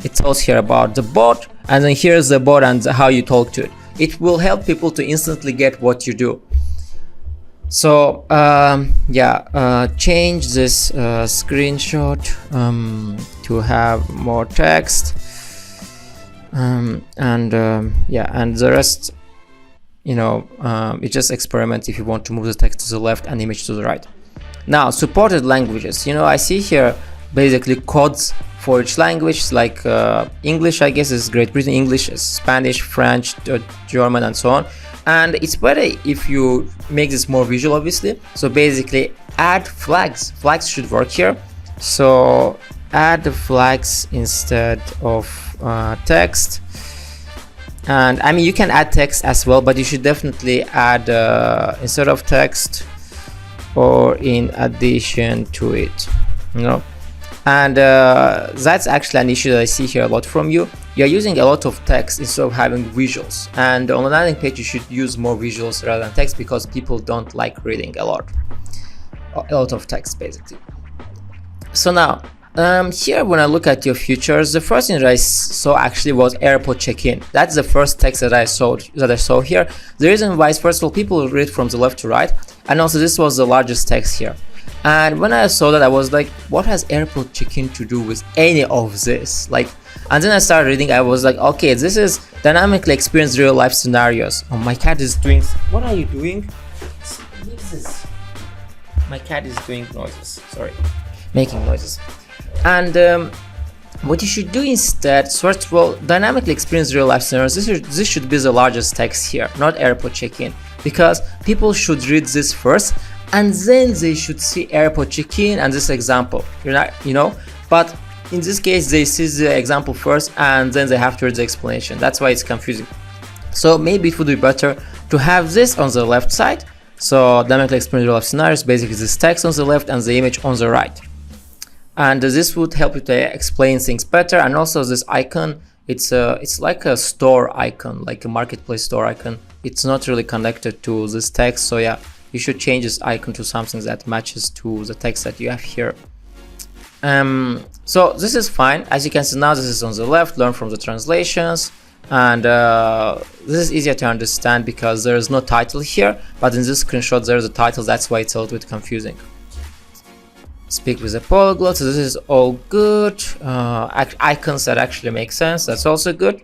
it tells here about the bot, and then here's the bot and how you talk to it. It will help people to instantly get what you do. So change this screenshot to have more text, and the rest, you know, you just experiment if you want to move the text to the left and image to the right. Now, supported languages, you know, I see here basically codes for each language, like English, I guess, is Great Britain, English is Spanish, French, German, and so on. And it's better if you make this more visual, obviously. So basically add flags. Flags should work here. So add the flags instead of text. And I mean, you can add text as well, but you should definitely add instead of text, or in addition to it, you know. And that's actually an issue that I see here a lot from you. You're using a lot of text instead of having visuals, and on a landing page you should use more visuals rather than text, because people don't like reading a lot of text basically. So now here when I look at your features, the first thing that I saw actually was airport check-in. That's the first text that I saw here. The reason why is, first of all, people read from the left to right, and also this was the largest text here. And when I saw that, I was like, what has airport check-in to do with any of this? Like, and then I started reading. I was like, okay, this is dynamically experienced real life scenarios. Oh, my cat is doing, what are you doing? Jesus. My cat is doing noises, sorry, making noises. And what you should do instead, first of all, dynamically experienced real life scenarios. This should be the largest text here, not airport check-in, because people should read this first, and then they should see airport check-in and this example. But in this case they see the example first and then they have to read the explanation. That's why it's confusing. So maybe it would be better to have this on the left side. So dynamically experienced real life scenarios, basically this text on the left and the image on the right. And this would help you to explain things better. And also this icon, it's like a store icon, like a marketplace store icon. It's not really connected to this text. So yeah, you should change this icon to something that matches to the text that you have here. So this is fine. As you can see now, this is on the left, learn from the translations. And this is easier to understand because there is no title here, but in this screenshot there is a title. That's why it's a little bit confusing. Speak with a polyglot, so this is all good. Icons that actually make sense, that's also good.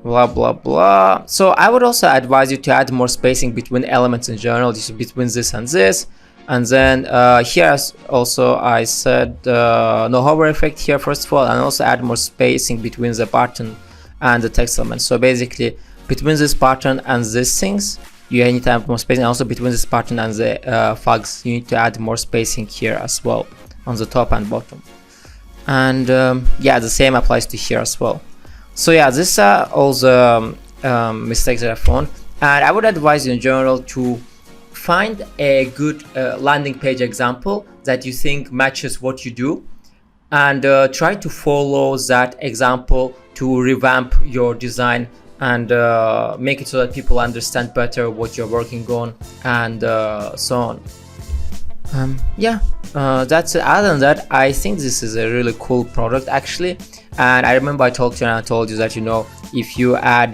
Blah blah blah. So I would also advise you to add more spacing between elements in general, between this and this. And then here also I said no hover effect here first of all, and also add more spacing between the button and the text element. So basically between this button and these things you need to have more spacing. Also between this button and the flags you need to add more spacing here as well, on the top and bottom. And yeah, the same applies to here as well. So yeah, these are all the mistakes that I found, and I would advise you in general to find a good landing page example that you think matches what you do, and try to follow that example to revamp your design and make it so that people understand better what you're working on, and so on. Yeah, that's it. Other than that, I think this is a really cool product actually. And I remember I talked to you and I told you that, if you add,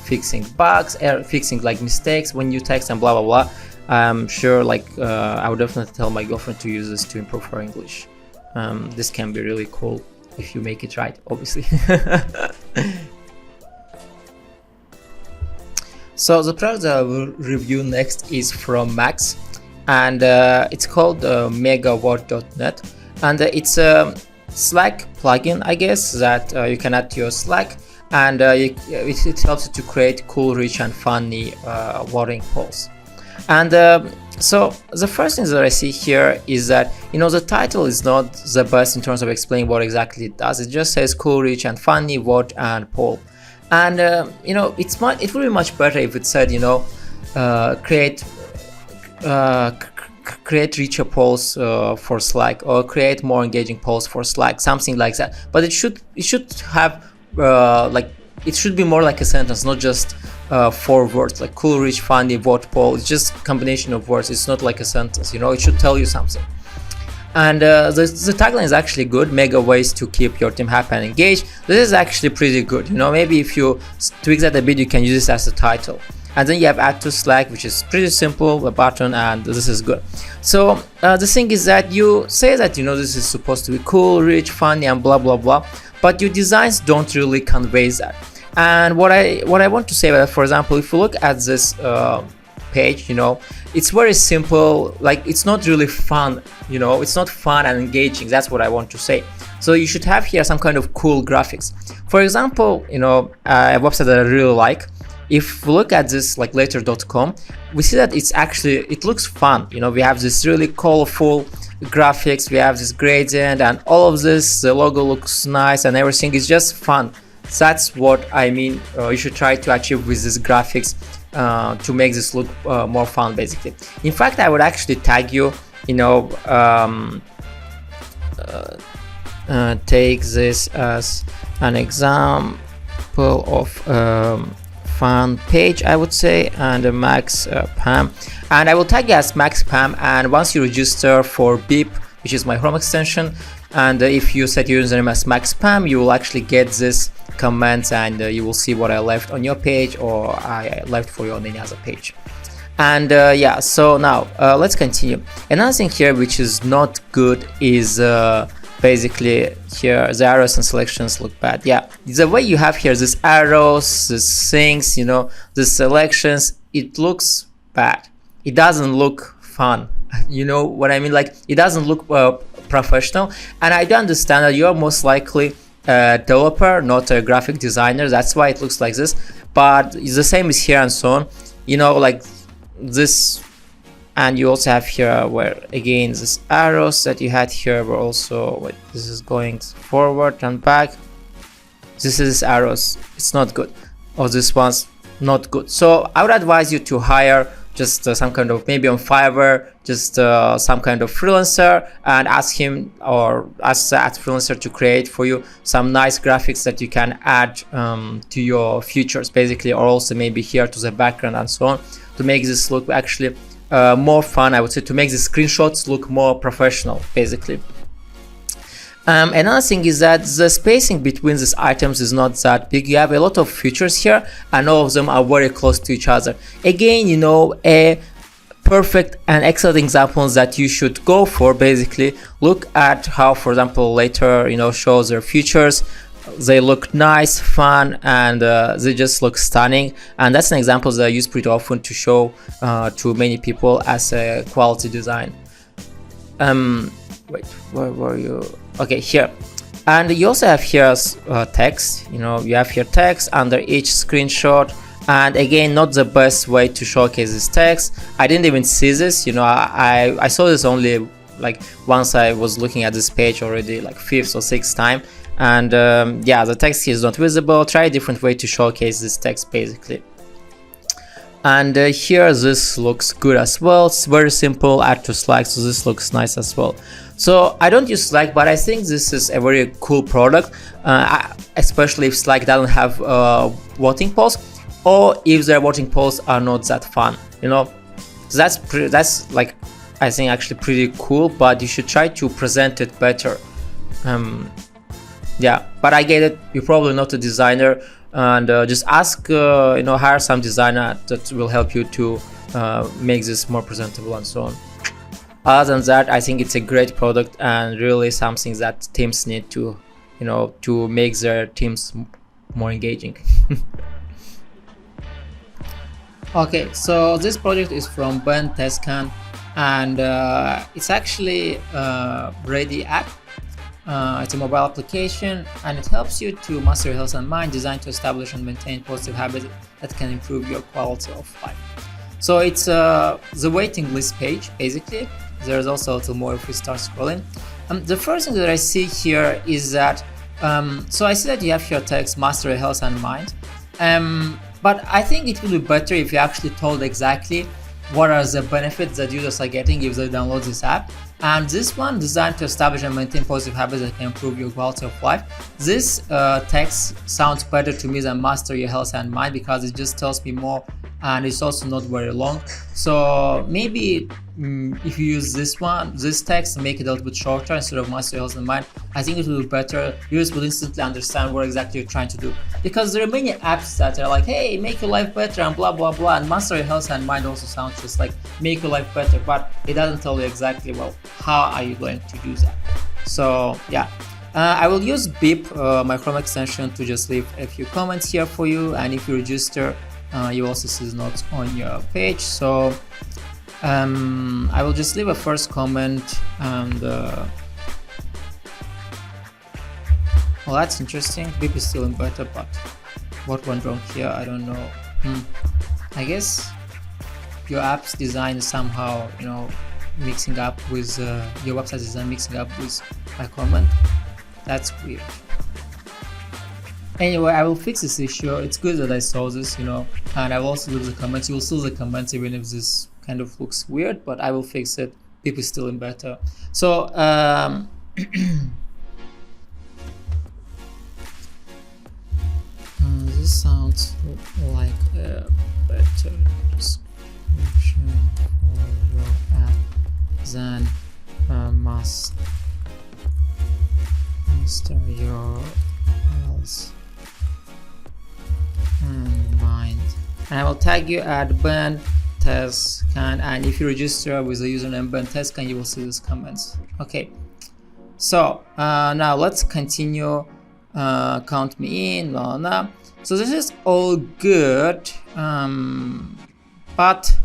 fixing bugs, fixing like mistakes when you text and blah blah blah, I'm sure I would definitely tell my girlfriend to use this to improve her English. This can be really cool if you make it right, obviously. So the product that I will review next is from Max, and it's called MegaVote.net, and it's a Slack plugin, I guess, that you can add to your Slack, and it helps you to create cool, rich and funny voting polls. And so the first thing that I see here is that the title is not the best in terms of explaining what exactly it does. It just says cool, rich and funny vote and poll. And it would be much better if it said create richer polls for Slack, or create more engaging polls for Slack, something like that. But it should have it should be more like a sentence, not just 4 words like cool, rich, funny, vote, poll. It's just a combination of words. It's not like a sentence, it should tell you something. And the tagline is actually good. Mega ways to keep your team happy and engaged. This is actually pretty good. Maybe if you tweak that a bit, you can use this as a title. And then you have add to Slack, which is pretty simple, a button, and this is good. So the thing is that you say that this is supposed to be cool, rich, funny, and blah blah blah, but your designs don't really convey that. And what I want to say, for example, if you look at this page, it's very simple. Like, it's not really fun, it's not fun and engaging. That's what I want to say. So you should have here some kind of cool graphics. For example, a website that I really like, if we look at this like later.com, we see that it looks fun. We have this really colorful graphics, we have this gradient and all of this, the logo looks nice and everything is just fun. That's what I mean. You should try to achieve with these graphics to make this look more fun, basically. In fact, I would actually tag you, take this as an example of fun page, I would say, and a Max Pam, and I will tag you as Max Pam. And once you register for Beep, which is my Chrome extension, and if you set your username as Max Pam, you will actually get this comments, and you will see what I left on your page or I left for you on any other page. And yeah, so now let's continue. Another thing here which is not good is basically here the arrows and selections look bad. Yeah, the way you have here these arrows, these things, the selections, it looks bad. It doesn't look fun. You know what I mean? Like, it doesn't look professional. And I do understand that you're most likely a developer, not a graphic designer. That's why it looks like this. But the same is here and so on. Like this. And you also have here where again these arrows that you had here were also this is going forward and back. This is arrows, it's not good, or this one's not good. So I would advise you to hire just some kind of, maybe on Fiverr, just some kind of freelancer, and ask him or ask that freelancer to create for you some nice graphics that you can add to your features, basically, or also maybe here to the background and so on, to make this look actually more fun, I would say, to make the screenshots look more professional, basically. Another thing is that the spacing between these items is not that big. You have a lot of features here and all of them are very close to each other. Again, a perfect and excellent examples that you should go for, basically. Look at how, for example, later shows their features. They look nice, fun, and they just look stunning. And that's an example that I use pretty often to show to many people as a quality design. Wait, where were you? Okay, here. And you also have here text. You have here text under each screenshot. And again, not the best way to showcase this text. I didn't even see this. I saw this only like once I was looking at this page already, like 5th or 6th time. And yeah, the text here is not visible. Try a different way to showcase this text, basically. And here this looks good as well. It's very simple, add to Slack, so this looks nice as well. So I don't use Slack, but I think this is a very cool product, especially if Slack doesn't have voting polls, or if their voting polls are not that fun. So that's like, I think, actually pretty cool, but you should try to present it better. Yeah, but I get it, you're probably not a designer, and just ask, hire some designer that will help you to make this more presentable and so on. Other than that, I think it's a great product and really something that teams need to, to make their teams more engaging. Okay, so this project is from Ben Tescan, and it's actually ReadyApp. It's a mobile application, and it helps you to master your health and mind, designed to establish and maintain positive habits that can improve your quality of life. So it's the waiting list page, basically. There's also a little more if we start scrolling. The first thing that I see here is that, so I see that you have here text, master your health and mind. But I think it will be better if you actually told exactly what are the benefits that users are getting if they download this app. And this one, designed to establish and maintain positive habits that can improve your quality of life. This text sounds better to me than master your health and mind, because it just tells me more, and it's also not very long. So maybe if you use this text, and make it a little bit shorter instead of master your health and mind, I think it will be better. Users will instantly understand what exactly you're trying to do, because there are many apps that are like, hey, make your life better and blah blah blah, and master your health and mind also sounds just like make your life better, but it doesn't tell you exactly, well, how are you going to do that. So yeah, I will use Beep, my Chrome extension, to just leave a few comments here for you, and if you register, you also see the notes on your page. So I will just leave a first comment, and well, that's interesting. Beep is still in beta, but what went wrong here, I don't know. I guess your app's design is somehow, mixing up with your website design, mixing up with my comment. That's weird. Anyway, I will fix this issue. It's good that I saw this, you know, and I will also leave the comments. You will see the comments even if this kind of looks weird, but I will fix it. People still in beta. So this sounds like a better description for your app than master your else and bind. And I will tag you at Ben test can, and if you register with the username Ben test can, you will see these comments. Okay, so now let's continue. Count me in, blah, blah. So this is all good, but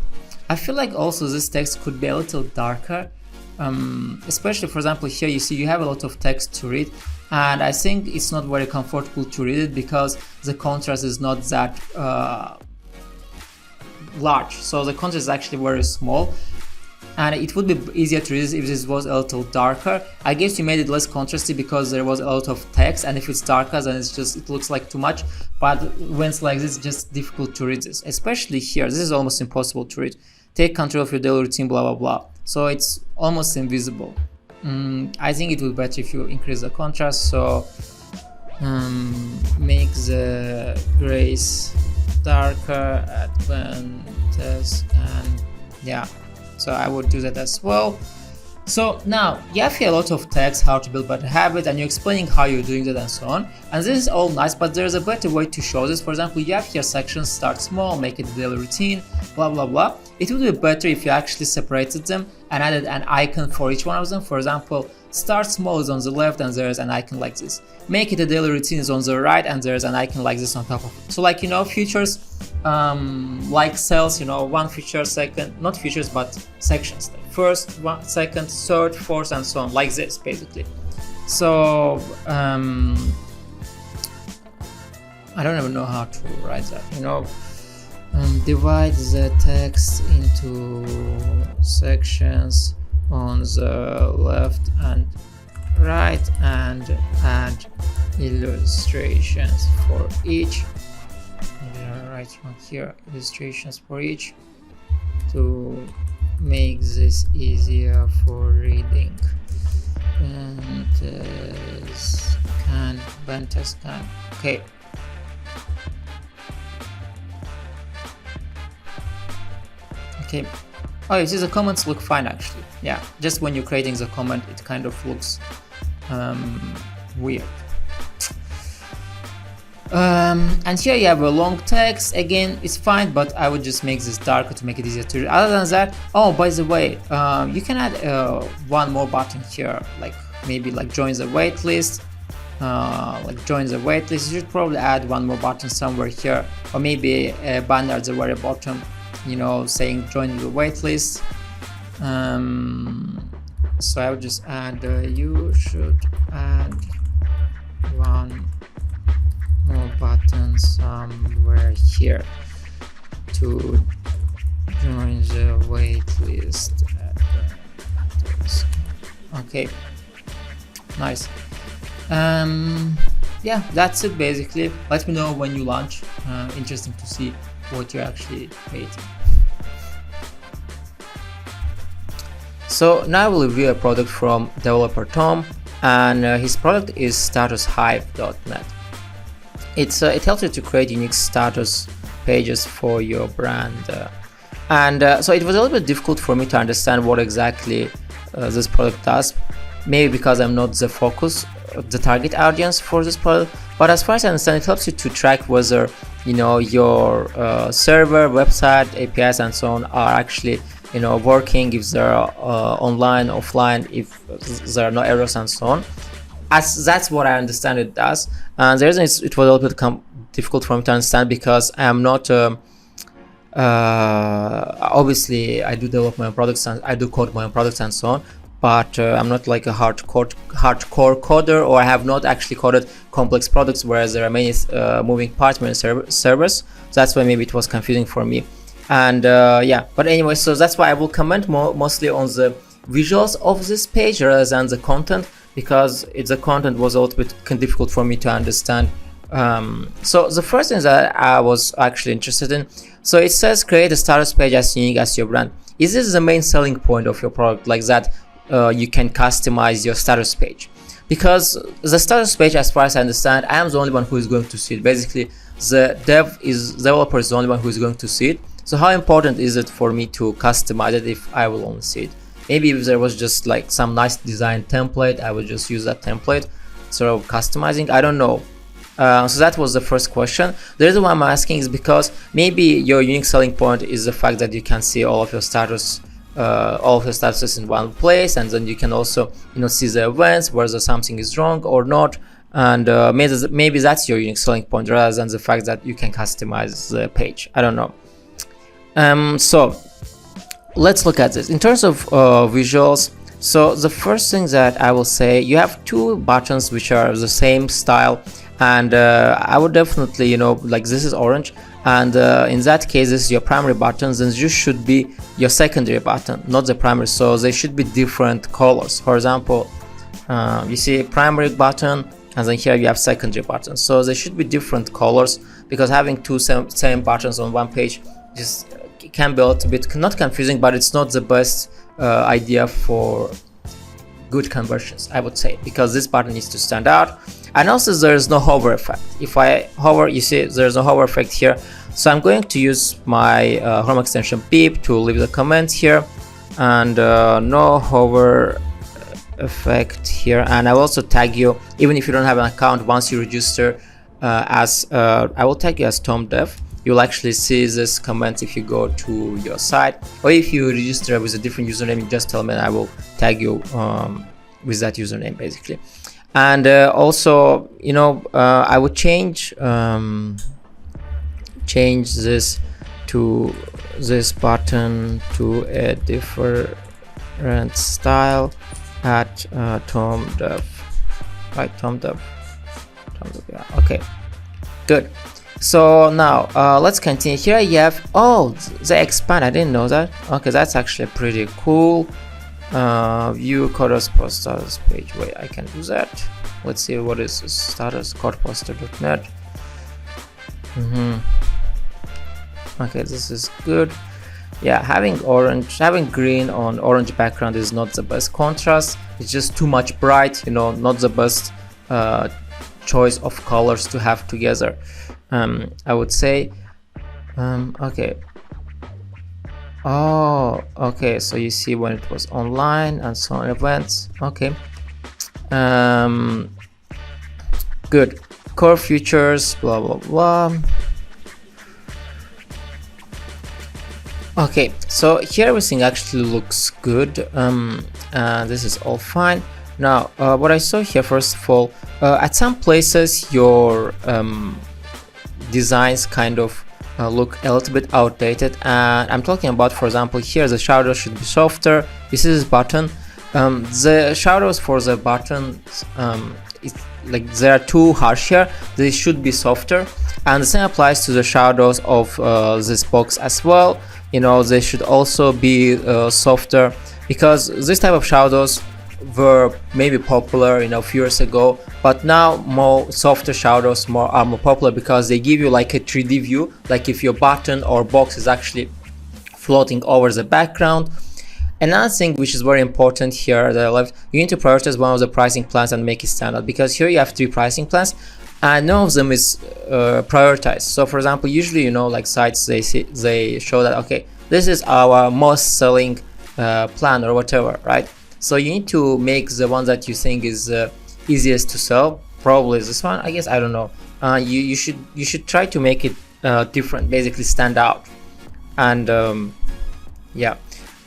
I feel like also this text could be a little darker, especially for example here you see you have a lot of text to read, and I think it's not very comfortable to read it because the contrast is not that large. So the contrast is actually very small, and it would be easier to read if this was a little darker. I guess you made it less contrasty because there was a lot of text, and if it's darker then it looks like too much. But when it's like this, it's just difficult to read this, especially here. This is almost impossible to read. Take control of your daily routine, blah blah blah. So it's almost invisible. I think it would be better if you increase the contrast. So make the grays darker at when test and yeah. So I would do that as well. So now you have here a lot of text, how to build better habits, and you're explaining how you're doing that and so on. And this is all nice, but there's a better way to show this. For example, you have here sections, start small, make it a daily routine, blah blah blah. It would be better if you actually separated them and added an icon for each one of them. For example, start small is on the left and there's an icon like this. Make it a daily routine is on the right and there's an icon like this on top of it. So like, you know, features like cells, you know, one feature, second, not features but sections, like first, one, second, third, fourth, and so on, like this basically. So I don't even know how to write that, you know. Divide the text into sections on the left and right and add illustrations for each. Right one here, illustrations for each to make this easier for reading. Bentest can. Okay. Okay. Oh, you see the comments look fine actually. Yeah, just when you're creating the comment, it kind of looks weird. And here you have a long text. Again, it's fine, but I would just make this darker to make it easier to read. Other than that, oh, by the way, you can add one more button here, like maybe like join the waitlist. Like join the waitlist. You should probably add one more button somewhere here, or maybe a banner at the very bottom, you know, saying join the waitlist. So I would just add you should add one more button somewhere here to join the waitlist. Okay, nice. Yeah, that's it basically. Let me know when you launch. Interesting to see what you're actually creating. So now we'll review a product from developer Tom, and his product is StatusHive.net. It helps you to create unique status pages for your brand, so it was a little bit difficult for me to understand what exactly this product does. Maybe because I'm not the focus, the target audience for this product. But as far as I understand, it helps you to track whether, you know, your server, website, APIs, and so on are actually, you know, working, if they're online, offline, if there are no errors, and so on. As that's what I understand it does. And the reason it was a little bit difficult for me to understand because I am not. Obviously, I do develop my own products and I do code my own products and so on. But I'm not like a hardcore coder, or I have not actually coded complex products, whereas there are many moving parts, many servers. So that's why maybe it was confusing for me. And yeah, but anyway, so that's why I will comment mostly on the visuals of this page rather than the content, because the content was a little bit difficult for me to understand So the first thing that I was actually interested in, so it says create a status page as unique as your brand. Is this the main selling point of your product, like that you can customize your status page? Because the status page, as far as I understand, I am the only one who is going to see it. Basically, the developer is the only one who is going to see it. So how important is it for me to customize it if I will only see it? Maybe if there was just like some nice design template, I would just use that template instead of customizing. I don't know. So that was the first question. The reason why I'm asking is because maybe your unique selling point is the fact that you can see all of your status, all of your statuses in one place, and then you can also, you know, see the events, whether something is wrong or not, and maybe that's your unique selling point rather than the fact that you can customize the page. I don't know. So let's look at this in terms of visuals. So the first thing that I will say, you have two buttons which are the same style, and I would definitely, you know, like this is orange, and in that case this is your primary button, then this should be your secondary button, not the primary. So they should be different colors. For example, you see primary button, and then here you have secondary button, so they should be different colors, because having two same buttons on one page just can be a little bit not confusing, but it's not the best idea for good conversions, I would say, because this button needs to stand out. And also there is no hover effect. If I hover, you see there's no hover effect here. So I'm going to use my Chrome extension Beep to leave the comment here, and no hover effect here. And I will also tag you, even if you don't have an account, once you register as I will tag you as Tom Dev. You'll actually see this comment if you go to your site, or if you register with a different username, you just tell me and I will tag you with that username basically. And also, you know, I would change this to this button to a different style at Tom Dev, right? Tom Dev, yeah, okay, good. So now let's continue. Here you have, oh, they expand. I didn't know that. Okay, that's actually pretty cool. View coders post status page. Wait, I can do that. Let's see what is this status codeposter.net. Okay, this is good. Yeah, having green on orange background is not the best contrast. It's just too much bright, you know, not the best choice of colors to have together. I would say, okay. Oh, okay. So you see when it was online and so on events. Okay. Good. Core features. Blah blah blah. Okay. So here everything actually looks good. This is all fine. Now, what I saw here, first of all, at some places your designs kind of look a little bit outdated, and I'm talking about, for example, here the shadows should be softer. This is this button. The shadows for the buttons, it's like they are too harsh here. They should be softer, and the same applies to the shadows of this box as well. You know, they should also be softer, because this type of shadows were maybe popular, you know, a few years ago, but now more softer shadows are more popular, because they give you like a 3D view, like if your button or box is actually floating over the background. Another thing which is very important here that I left, you need to prioritize one of the pricing plans and make it stand out, because here you have 3 pricing plans and none of them is prioritized. So for example, usually, you know, like sites, they show that, okay, this is our most selling plan or whatever, right? So you need to make the one that you think is easiest to sell. Probably this one, I guess. I don't know. You should try to make it different, basically stand out. And yeah.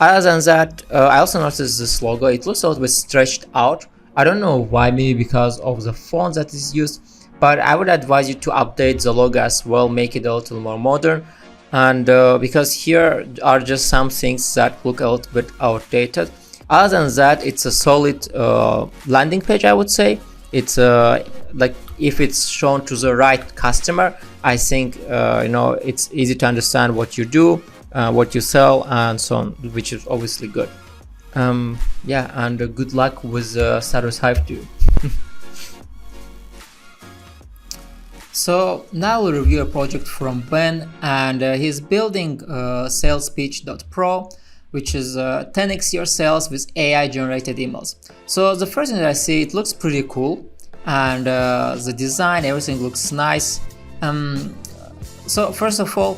Other than that, I also noticed this logo. It looks a little bit stretched out. I don't know why. Maybe because of the font that is used. But I would advise you to update the logo as well, make it a little more modern. And because here are just some things that look a little bit outdated. Other than that, it's a solid landing page, I would say. It's like if it's shown to the right customer, I think you know, it's easy to understand what you do, what you sell, and so on, which is obviously good. Yeah, and good luck with StatusHive too. So now we'll review a project from Ben, and he's building SalesPitch.pro, which is 10x your sales with AI generated emails. So the first thing that I see, it looks pretty cool, and the design, everything looks nice. So first of all,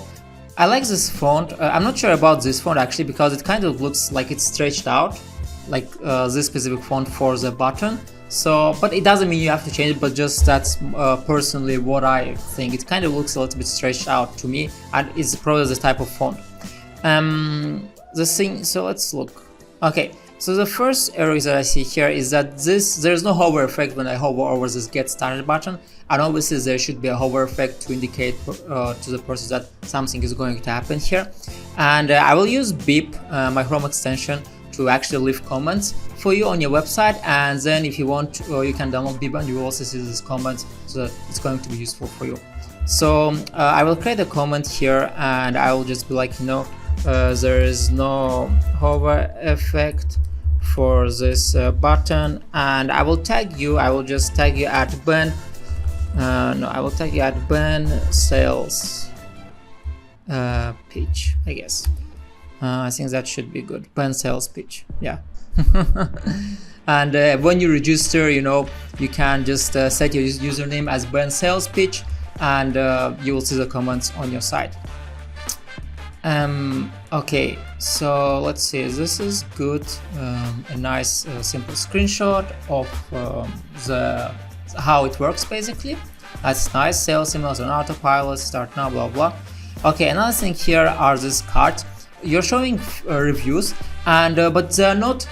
I like this font. I'm not sure about this font actually, because it kind of looks like it's stretched out, like this specific font for the button. So, but it doesn't mean you have to change it, but just that's personally what I think. It kind of looks a little bit stretched out to me, and it's probably this type of font. So let's look. Okay, so the first error that I see here is that there's no hover effect when I hover over this get started button, and obviously there should be a hover effect to indicate to the person that something is going to happen here. And I will use Beep, my Chrome extension, to actually leave comments for you on your website, and then if you want you can download Beep and you will also see these comments, so that it's going to be useful for you. So I will create a comment here, and I will just be like, there is no hover effect for this button, and I will tag you. I will just tag you at Ben. I will tag you at Ben Sales Pitch, I guess. I think that should be good. Ben Sales Pitch, yeah. And when you register, you can just set your username as Ben Sales Pitch, and you will see the comments on your site. Okay, so let's see. This is good. A nice simple screenshot of how it works basically. That's nice. Sales emails on autopilot. Start now. Blah blah. Okay, another thing here are these cards. You're showing reviews, and but they're not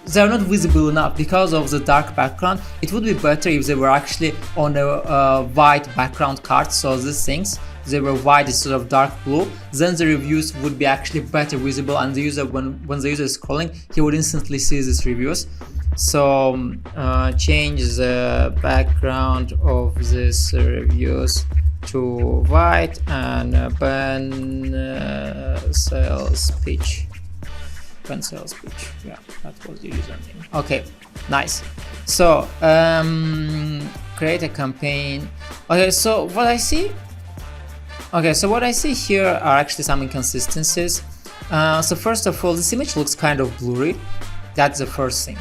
visible enough because of the dark background. It would be better if they were actually on a white background card. So these things, they were white instead of dark blue. Then the reviews would be actually better visible, and the user, when the user is scrolling, he would instantly see these reviews. So change the background of these reviews to white, and Ben Sales Pitch. Ben Sales Pitch, yeah, that was the username. Okay, nice. So create a campaign. Okay, so what I see here are actually some inconsistencies. So first of all, this image looks kind of blurry. That's the first thing,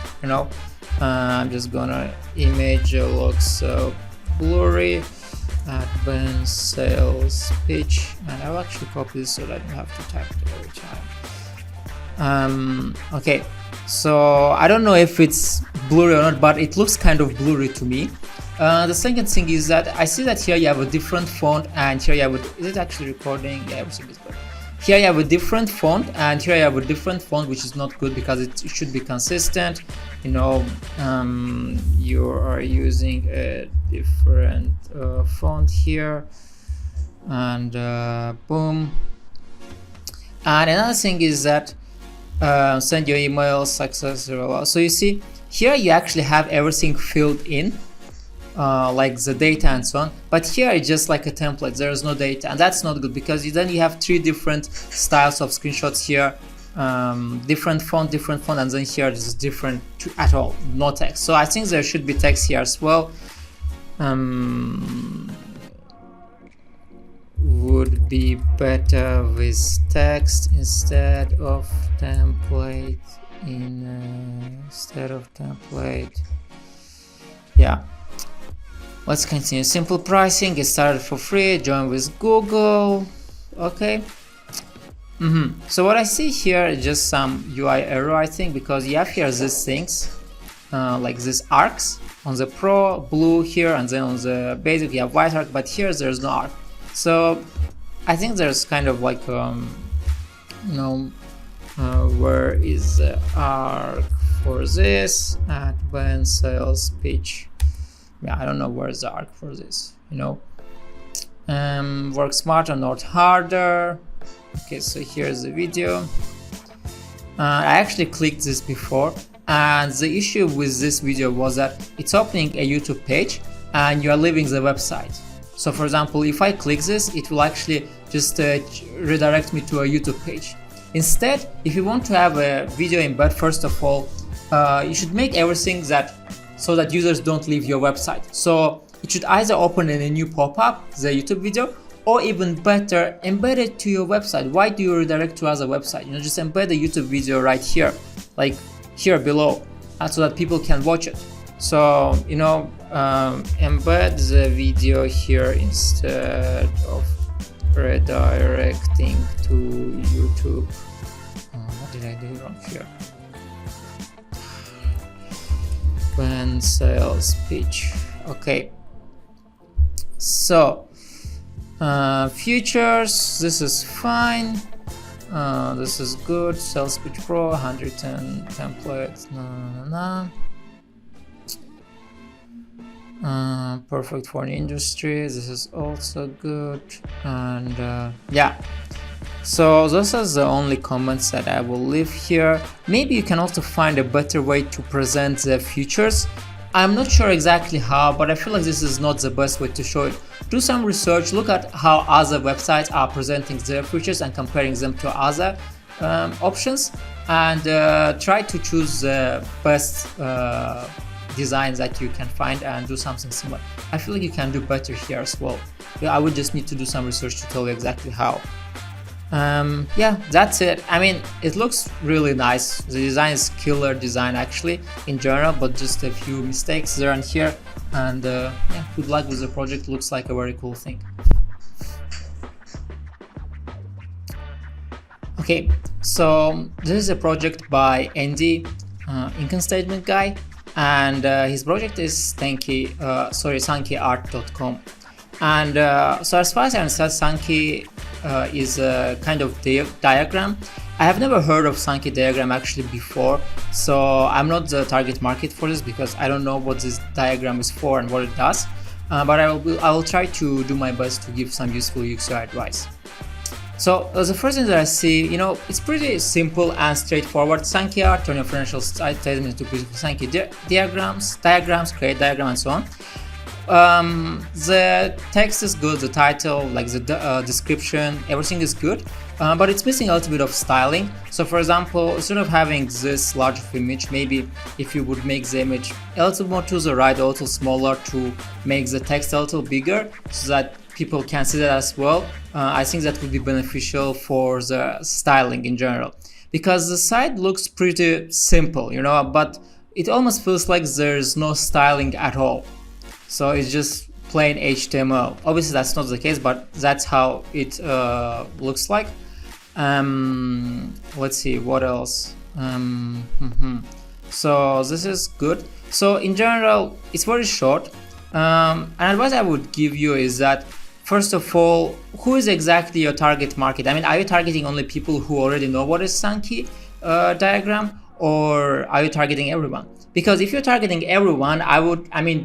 I'm just gonna image looks blurry at Ben Sales Pitch, and I'll actually copy this so that I don't have to type it every time. Okay, so I don't know if it's blurry or not, but it looks kind of blurry to me. The second thing is that I see that here you have a different font, and here you have is it actually recording? Yeah, everything is good. Here you have a different font, and here you have a different font, which is not good because it should be consistent. You are using a different font here, and boom. And another thing is that send your email success. So you see here you actually have everything filled in, like the data and so on, but here it's just like a template. There is no data, and that's not good because then you have three different styles of screenshots here, different font, and then here this is different at all, no text. So I think there should be text here as well. Would be better with text instead of template. Yeah. Let's continue. Simple pricing, get started for free, join with Google. Okay. So what I see here is just some UI error, I think, because you have here these things, like these arcs on the Pro, blue here, and then on the basic you have white arc, but here there's no arc. So I think there's kind of like, where is the arc for this at Ben Sales Pitch? Yeah, I don't know where's the arc for this, work smarter, not harder. Okay, so here's the video. I actually clicked this before, and the issue with this video was that it's opening a YouTube page and you are leaving the website. So for example, if I click this, it will actually just redirect me to a YouTube page. Instead, if you want to have a video embed, first of all, you should make everything so that users don't leave your website. So it should either open in a new pop-up, the YouTube video, or even better, embed it to your website. Why do you redirect to other website? Just embed the YouTube video right here, like here below, so that people can watch it. So embed the video here instead of redirecting to YouTube. What did I do wrong here? When SalesPitch. Okay. So features, this is fine. This is good. SalesPitch Pro, 110 templates. Perfect for an industry. This is also good. And yeah, so those are the only comments that I will leave here. Maybe you can also find a better way to present the features. I'm not sure exactly how, but I feel like this is not the best way to show it. Do some research, look at how other websites are presenting their features and comparing them to other options, and try to choose the best designs that you can find and do something similar. I feel like you can do better here as well. I would just need to do some research to tell you exactly how. Yeah, that's it. I mean, it looks really nice. The design is killer design actually in general, but just a few mistakes there and here. And yeah, good luck with the project. Looks like a very cool thing. Okay, so this is a project by Andy, income statement guy, and his project is SankeyArt.com. And so as far as I understand, Sankey is a kind of diagram. I have never heard of Sankey diagram actually before, so I'm not the target market for this because I don't know what this diagram is for and what it does. But I will try to do my best to give some useful UX/UI advice. So the first thing that I see, it's pretty simple and straightforward. SankeyArt, turn your financial statement into beautiful Sankey diagrams, create diagram, and so on. The text is good, the title, like the description, everything is good, but it's missing a little bit of styling. So for example, instead of having this large of image, maybe if you would make the image a little more to the right, a little smaller, to make the text a little bigger so that people can see that as well. I think that would be beneficial for the styling in general, because the site looks pretty simple, but it almost feels like there's no styling at all. So it's just plain HTML. Obviously that's not the case, but that's how it looks like. Let's see what else. So this is good. So in general, it's very short. And advice I would give you is that, first of all, who is exactly your target market? I mean, are you targeting only people who already know what is Sankey diagram, or are you targeting everyone? Because if you're targeting everyone,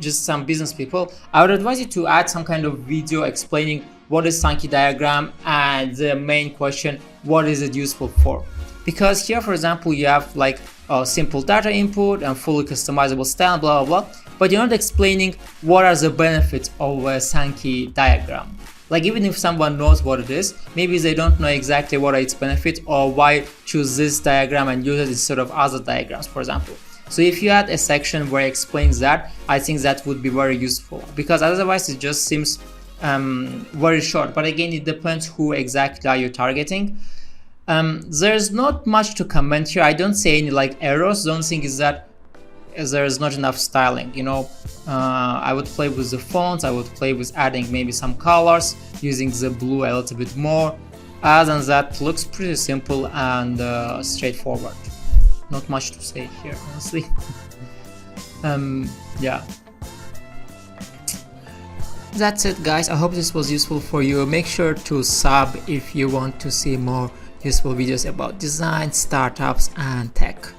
just some business people, I would advise you to add some kind of video explaining what is Sankey diagram and the main question, what is it useful for? Because here, for example, you have like a simple data input and fully customizable style, blah, blah, blah, but you're not explaining what are the benefits of a Sankey diagram. Like, even if someone knows what it is, maybe they don't know exactly what are its benefits or why choose this diagram and use it instead of other diagrams, for example. So if you add a section where it explains that, I think that would be very useful, because otherwise it just seems very short. But again, it depends who exactly are you targeting. There's not much to comment here. I don't see any like errors. The only thing is that there's not enough styling. I would play with the fonts. I would play with adding maybe some colors, using the blue a little bit more. Other than that, looks pretty simple and straightforward. Not much to say here, honestly. Yeah. That's it, guys. I hope this was useful for you. Make sure to sub if you want to see more useful videos about design, startups, and tech.